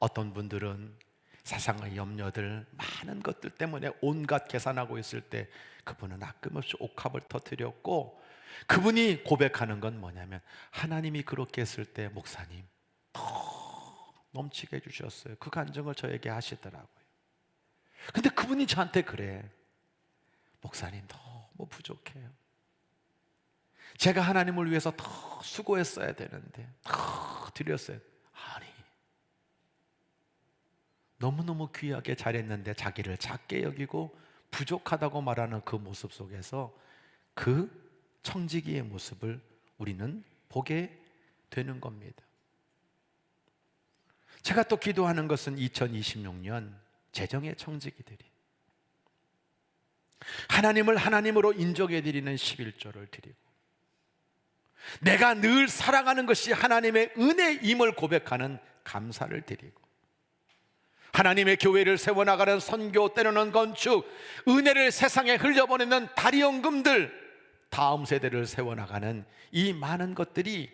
어떤 분들은 세상의 염려들, 많은 것들 때문에 온갖 계산하고 있을 때 그분은 아낌없이 옥합을 터뜨렸고, 그분이 고백하는 건 뭐냐면 하나님이 그렇게 했을 때 목사님 더 넘치게 해주셨어요. 그 간증을 저에게 하시더라고요. 근데 그분이 저한테 그래, 목사님 너무 부족해요. 제가 하나님을 위해서 더 수고했어야 되는데, 더 드렸어야. 아니, 너무너무 귀하게 잘했는데 자기를 작게 여기고 부족하다고 말하는 그 모습 속에서 그 청지기의 모습을 우리는 보게 되는 겁니다. 제가 또 기도하는 것은 2026년 재정의 청지기들이 하나님을 하나님으로 인정해드리는 11조를 드리고, 내가 늘 사랑하는 것이 하나님의 은혜임을 고백하는 감사를 드리고, 하나님의 교회를 세워나가는 선교, 때로는 건축, 은혜를 세상에 흘려보내는 다리연금들, 다음 세대를 세워나가는 이 많은 것들이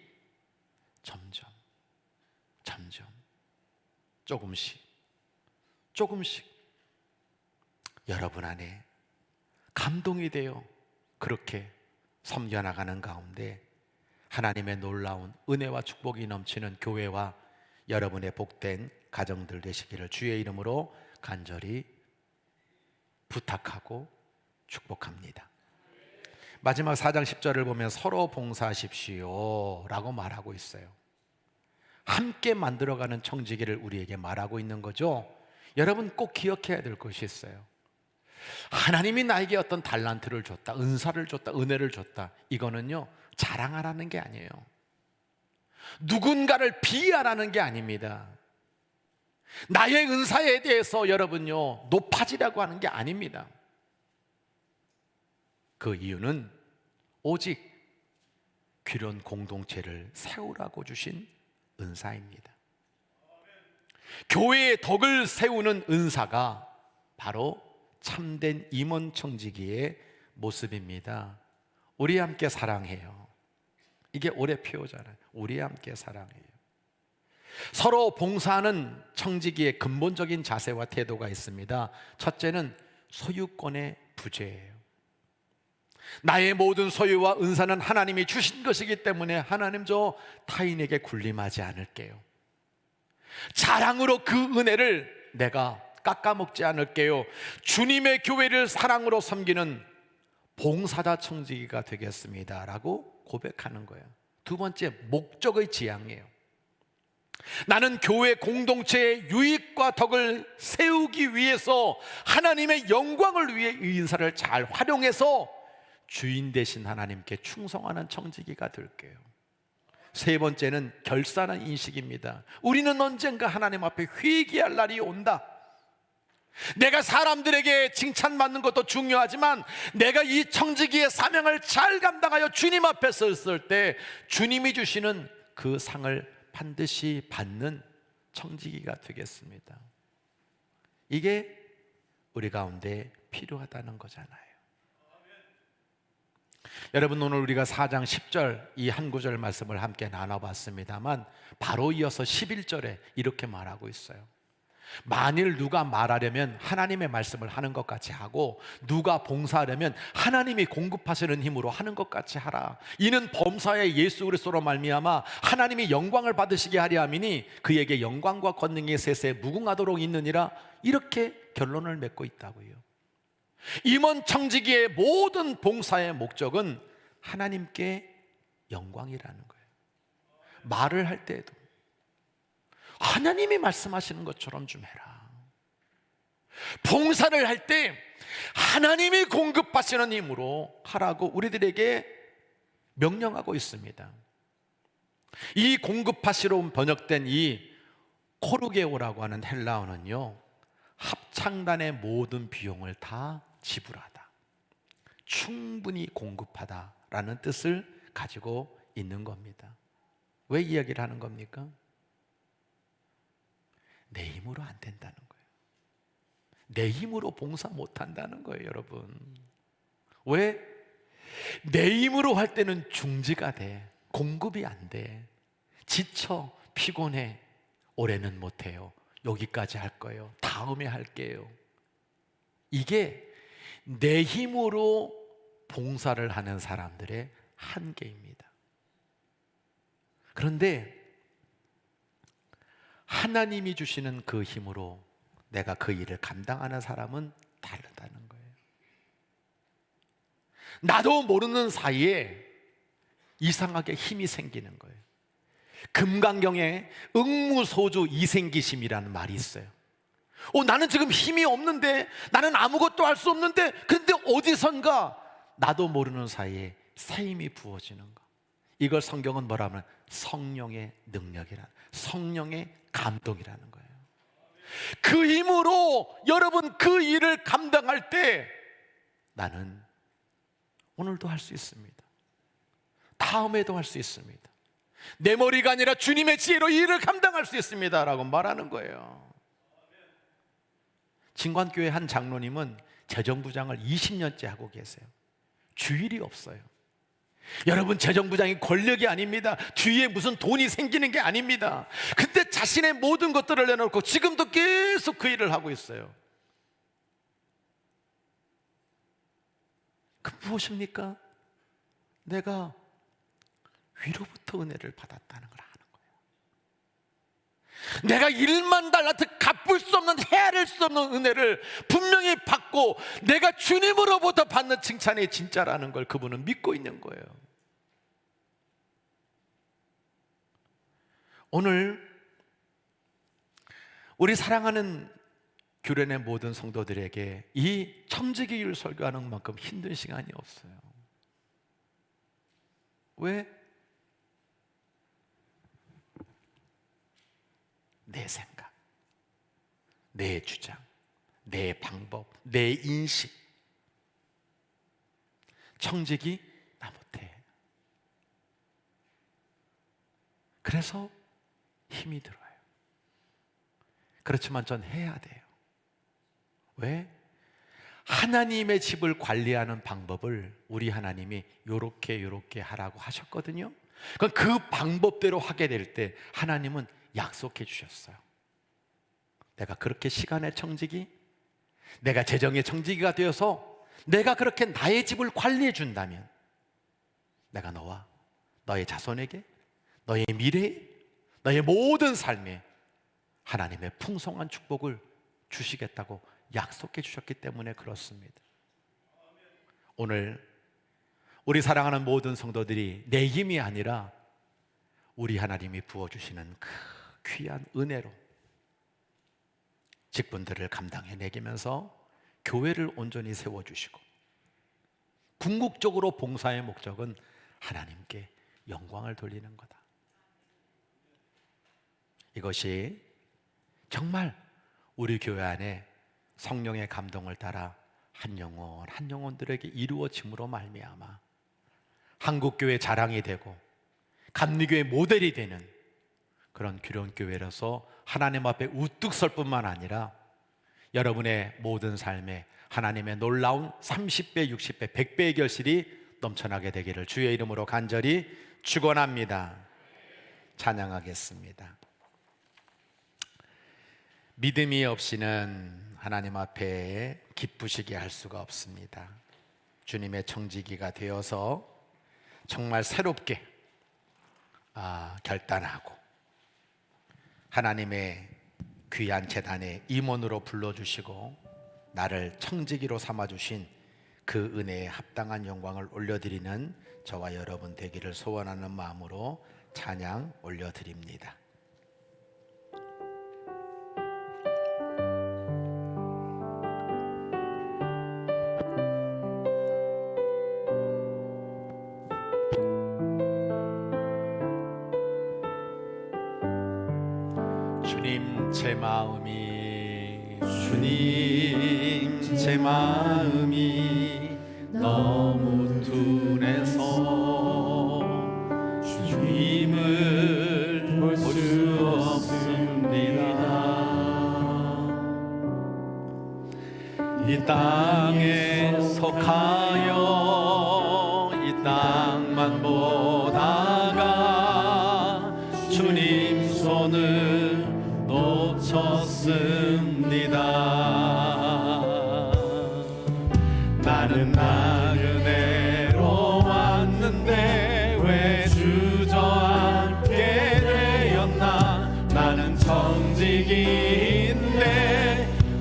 점점 조금씩 여러분 안에 감동이 되어 그렇게 섬겨나가는 가운데 하나님의 놀라운 은혜와 축복이 넘치는 교회와 여러분의 복된 가정들 되시기를 주의 이름으로 간절히 부탁하고 축복합니다. 마지막 4장 10절을 보면 서로 봉사하십시오 라고 말하고 있어요. 함께 만들어가는 청지기를 우리에게 말하고 있는 거죠. 여러분 꼭 기억해야 될 것이 있어요. 하나님이 나에게 어떤 달란트를 줬다, 은사를 줬다, 은혜를 줬다, 이거는요 자랑하라는 게 아니에요. 누군가를 비하라는 게 아닙니다. 나의 은사에 대해서 여러분요 높아지라고 하는 게 아닙니다. 그 이유는 오직 귀련 공동체를 세우라고 주신 은사입니다. 교회의 덕을 세우는 은사가 바로 참된 임원 청지기의 모습입니다. 우리 함께 사랑해요. 이게 올해 표어잖아요. 우리 함께 사랑해요. 서로 봉사하는 청지기의 근본적인 자세와 태도가 있습니다. 첫째는 소유권의 부재예요. 나의 모든 소유와 은사는 하나님이 주신 것이기 때문에 하나님, 저 타인에게 군림하지 않을게요. 자랑으로 그 은혜를 내가 깎아먹지 않을게요. 주님의 교회를 사랑으로 섬기는 봉사자 청지기가 되겠습니다 라고 고백하는 거예요. 두 번째, 목적의 지향이에요. 나는 교회 공동체의 유익과 덕을 세우기 위해서 하나님의 영광을 위해 이 인사를 잘 활용해서 주인 되신 하나님께 충성하는 청지기가 될게요. 세 번째는 결산한 인식입니다. 우리는 언젠가 하나님 앞에 회개할 날이 온다. 내가 사람들에게 칭찬받는 것도 중요하지만 내가 이 청지기의 사명을 잘 감당하여 주님 앞에 섰을 때 주님이 주시는 그 상을 반드시 받는 청지기가 되겠습니다. 이게 우리 가운데 필요하다는 거잖아요. 여러분, 오늘 우리가 4장 10절 이 한 구절 말씀을 함께 나눠봤습니다만 바로 이어서 11절에 이렇게 말하고 있어요. 만일 누가 말하려면 하나님의 말씀을 하는 것 같이 하고 누가 봉사하려면 하나님이 공급하시는 힘으로 하는 것 같이 하라. 이는 범사에 예수 그리스도로 말미암아 하나님이 영광을 받으시게 하려 함이니 그에게 영광과 권능이 세세 무궁하도록 있느니라. 이렇게 결론을 맺고 있다고요. 임원 청지기의 모든 봉사의 목적은 하나님께 영광이라는 거예요. 말을 할 때에도 하나님이 말씀하시는 것처럼 좀 해라. 봉사를 할 때 하나님이 공급하시는 힘으로 하라고 우리들에게 명령하고 있습니다. 이 공급하시로 번역된 이 코르게오라고 하는 헬라어는요, 합창단의 모든 비용을 다 지불하다, 충분히 공급하다라는 뜻을 가지고 있는 겁니다. 왜 이야기를 하는 겁니까? 내 힘으로 안 된다는 거예요. 내 힘으로 봉사 못 한다는 거예요, 여러분. 왜? 내 힘으로 할 때는 중지가 돼. 공급이 안 돼. 지쳐, 피곤해. 올해는 못 해요. 여기까지 할 거예요. 다음에 할게요. 이게 내 힘으로 봉사를 하는 사람들의 한계입니다. 그런데 하나님이 주시는 그 힘으로 내가 그 일을 감당하는 사람은 다르다는 거예요. 나도 모르는 사이에 이상하게 힘이 생기는 거예요. 금강경에 응무소주 이생기심이라는 말이 있어요. 나는 지금 힘이 없는데, 나는 아무것도 할 수 없는데, 근데 어디선가 나도 모르는 사이에 새 힘이 부어지는 거. 이걸 성경은 뭐라 하면 성령의 능력이라는, 성령의 감동이라는 거예요. 그 힘으로 여러분 그 일을 감당할 때 나는 오늘도 할 수 있습니다. 다음에도 할 수 있습니다. 내 머리가 아니라 주님의 지혜로 이 일을 감당할 수 있습니다 라고 말하는 거예요. 진관교회 한 장로님은 재정부장을 20년째 하고 계세요. 주일이 없어요. 여러분, 재정부장이 권력이 아닙니다. 뒤에 무슨 돈이 생기는 게 아닙니다. 근데 자신의 모든 것들을 내놓고 지금도 계속 그 일을 하고 있어요. 그 무엇입니까? 내가 위로부터 은혜를 받았다는 걸 아는 거예요. 내가 1만 달란트 갚을 수 없는, 헤아릴 수 없는 은혜를 분명히 받고 내가 주님으로부터 받는 칭찬이 진짜라는 걸 그분은 믿고 있는 거예요. 오늘 우리 사랑하는 교련의 모든 성도들에게 이 청지기를 설교하는 만큼 힘든 시간이 없어요. 왜? 내 생각, 내 주장, 내 방법, 내 인식. 청지기 나 못해. 그래서 힘이 들어요. 그렇지만 전 해야 돼요. 왜? 하나님의 집을 관리하는 방법을 우리 하나님이 요렇게 하라고 하셨거든요. 그 방법대로 하게 될 때 하나님은 약속해 주셨어요. 내가 그렇게 시간의 청지기, 내가 재정의 청지기가 되어서 내가 그렇게 나의 집을 관리해 준다면 내가 너와 너의 자손에게, 너의 미래에, 너의 모든 삶에 하나님의 풍성한 축복을 주시겠다고 약속해 주셨기 때문에 그렇습니다. 오늘 우리 사랑하는 모든 성도들이 내 힘이 아니라 우리 하나님이 부어주시는 그 귀한 은혜로 직분들을 감당해내기면서 교회를 온전히 세워주시고, 궁극적으로 봉사의 목적은 하나님께 영광을 돌리는 거다. 이것이 정말 우리 교회 안에 성령의 감동을 따라 한 영혼 한 영혼들에게 이루어짐으로 말미암아 한국교회 자랑이 되고 감리교회 모델이 되는 그런 규련교회라서 하나님 앞에 우뚝 설 뿐만 아니라 여러분의 모든 삶에 하나님의 놀라운 30배, 60배, 100배의 결실이 넘쳐나게 되기를 주의 이름으로 간절히 축원합니다. 찬양하겠습니다. 믿음이 없이는 하나님 앞에 기쁘시게 할 수가 없습니다. 주님의 청지기가 되어서 정말 새롭게 결단하고 하나님의 귀한 제단에 임원으로 불러주시고 나를 청지기로 삼아주신 그 은혜에 합당한 영광을 올려드리는 저와 여러분 되기를 소원하는 마음으로 찬양 올려드립니다. 주님 제 마음이 너무 둔해서 주님을 볼 수 없습니다. 이 땅에 속하여 이 땅만 보다가 주님 손을 놓쳤습니다. 나는 나그네로 왔는데 왜 주저앉게 되었나. 나는 청지기인데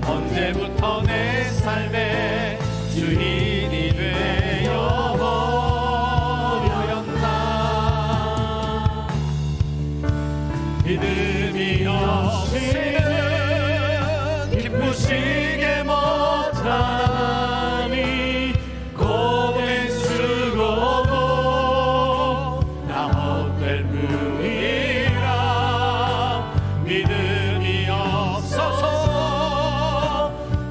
언제부터 내 삶에 주인이 되어버렸나. 믿음이 없이는 기쁘시게 못하니 고개 숙어도 나 헛될 뿐이라. 믿음이 없어서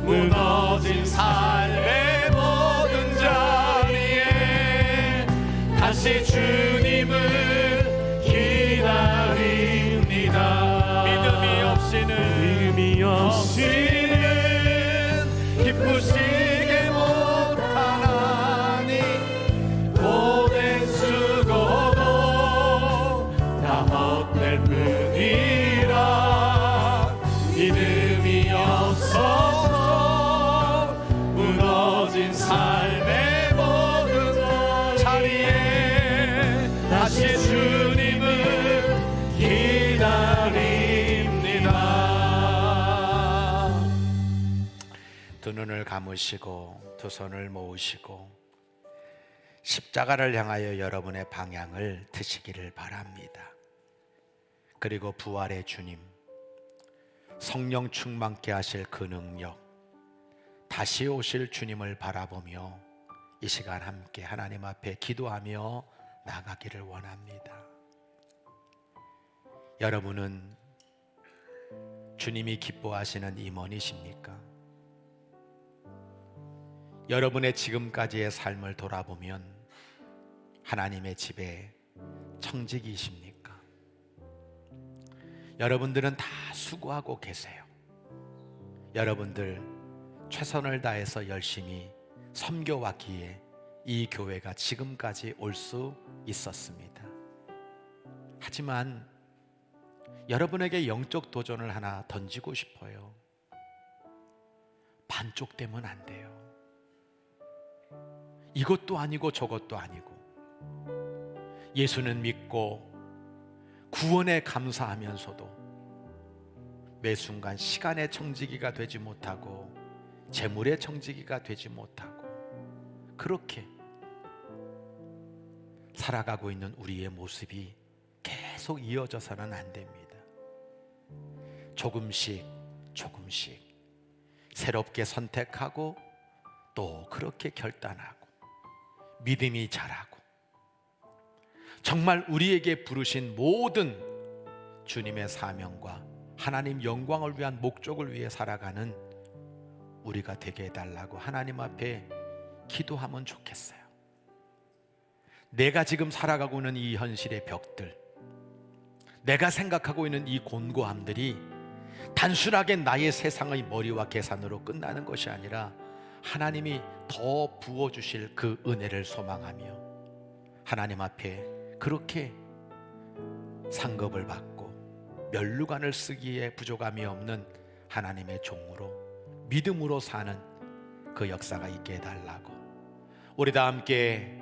무너진 삶의 모든 자리에 다시 주님을 기다립니다. 믿음이 없이는 기쁘시게 못하나니 고개 숙어도 다 헛될 뿐이라. 믿음이 없어서 무너진 삶의 모든 자리에 다시 주님을 기다립니다. 두 눈을 감으시고 두 손을 모으시고 십자가를 향하여 여러분의 방향을 트시기를 바랍니다. 그리고 부활의 주님, 성령 충만케 하실 그 능력, 다시 오실 주님을 바라보며 이 시간 함께 하나님 앞에 기도하며 나가기를 원합니다. 여러분은 주님이 기뻐하시는 임원이십니까? 여러분의 지금까지의 삶을 돌아보면 하나님의 집에 청지기이십니까? 여러분들은 다 수고하고 계세요. 여러분들 최선을 다해서 열심히 섬겨왔기에 이 교회가 지금까지 올 수 있었습니다. 하지만 여러분에게 영적 도전을 하나 던지고 싶어요. 반쪽되면 안 돼요. 이것도 아니고 저것도 아니고 예수는 믿고 구원에 감사하면서도 매 순간 시간의 청지기가 되지 못하고 재물의 청지기가 되지 못하고 그렇게 살아가고 있는 우리의 모습이 계속 이어져서는 안 됩니다. 조금씩 새롭게 선택하고 또 그렇게 결단하고 믿음이 자라고 정말 우리에게 부르신 모든 주님의 사명과 하나님 영광을 위한 목적을 위해 살아가는 우리가 되게 해달라고 하나님 앞에 기도하면 좋겠어요. 내가 지금 살아가고 있는 이 현실의 벽들, 내가 생각하고 있는 이 곤고함들이 단순하게 나의 세상의 머리와 계산으로 끝나는 것이 아니라 하나님이 더 부어주실 그 은혜를 소망하며 하나님 앞에 그렇게 상급을 받고 면류관을 쓰기에 부족함이 없는 하나님의 종으로 믿음으로 사는 그 역사가 있게 해달라고 우리 다 함께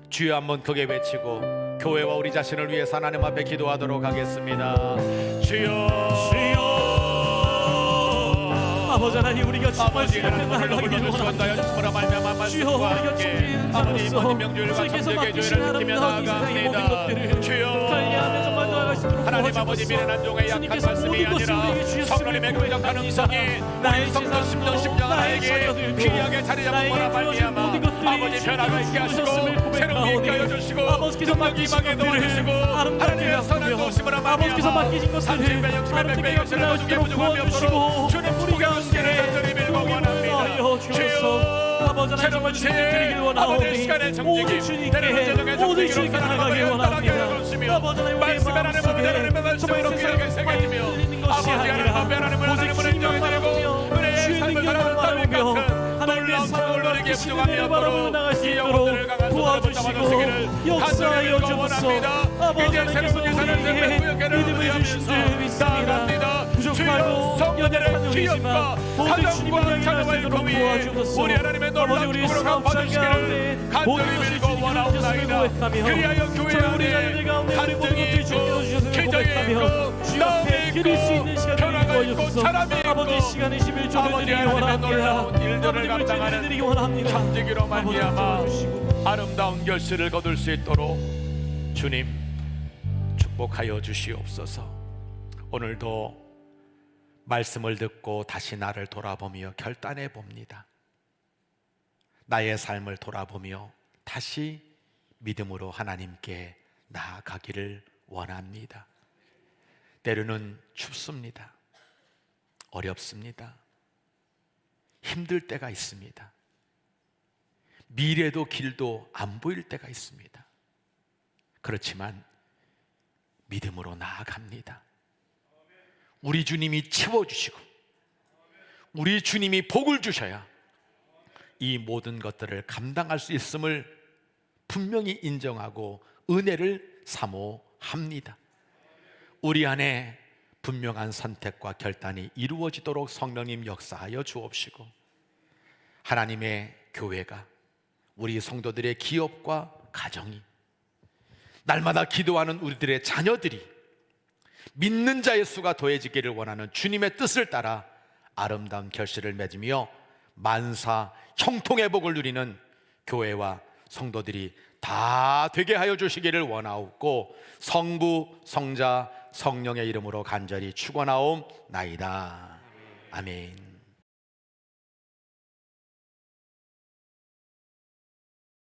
주여 한번 크게 외치고 교회와 우리 자신을 위해서 하나님 앞에 기도하도록 하겠습니다. 주여 아버지 하나님, 우리가 정말 시간을 나가기를 원합니다. 주여, 우리가 청지기는 자로서 주께서 맡기신 아름다운 이 세상의 모든 것들을 관리하며 정말 나아갈 수 있도록 하나님 아버지 미련한 종의 약한 말씀이 아니라 성령님의 강력한 음성이 나의 성도 10년 10년 하나에게 귀하게 자리 잡은 거라 말미암아 아버지 변화가 있게 하시고 새로운 게 있게 하여 주시고 아버지께서 맡기신 것들을 아름답게 하시며 아버지께서 맡기신 것들을 아름답게 갚으려 주도록 도와주시고 우리가 아버지 하나님 주님께 원하오니 모든 주님께 모든 주님께 나가길 원합니다. 아버지 하나님 우리의 마음속에 정말 세상을 들리는 것이 아니라 오직 주님만 바라보며 주의 능력만 바라보며 하나님의 사랑을 맡기신 은혜를 바라보며 나갈 수 있도록 도와주시고 역사하여 주옵소서. 아버지 하나님께서 우리에게 믿음을 주신 줄 믿습니다. 부족하고 연약한 우리지만 모든 주님을 향할 수 있도록 도와주옵소서. 아버지 우리 사업장 가운데 모든 것을 주님께 주셨음을 고백하며 저희 우리 자녀들 가운데 우리 모든 것을 주님께 주셨음을 고백하며 주 옆에 드릴 수 있는 시간을 주어주소서. 아버지 시간의 힘을 줘드리기 원합니다. 아버지 우리 주님을 원합니다. 참되기로 말미암아 아름다운 결실을 거둘 수 있도록 주님 축복하여 주시옵소서. 오늘도 말씀을 듣고 다시 나를 돌아보며 결단해 봅니다. 나의 삶을 돌아보며 다시 믿음으로 하나님께 나아가기를 원합니다. 때로는 춥습니다. 어렵습니다. 힘들 때가 있습니다. 미래도 길도 안 보일 때가 있습니다. 그렇지만 믿음으로 나아갑니다. 우리 주님이 채워주시고 우리 주님이 복을 주셔야 이 모든 것들을 감당할 수 있음을 분명히 인정하고 은혜를 사모합니다. 우리 안에 분명한 선택과 결단이 이루어지도록 성령님 역사하여 주옵시고 하나님의 교회가 우리 성도들의 기업과 가정이 날마다 기도하는 우리들의 자녀들이 믿는 자의 수가 더해지기를 원하는 주님의 뜻을 따라 아름다운 결실을 맺으며 만사 형통의 복을 누리는 교회와 성도들이 다 되게 하여 주시기를 원하옵고 성부, 성자, 성령의 이름으로 간절히 축원하옵나이다. 아멘.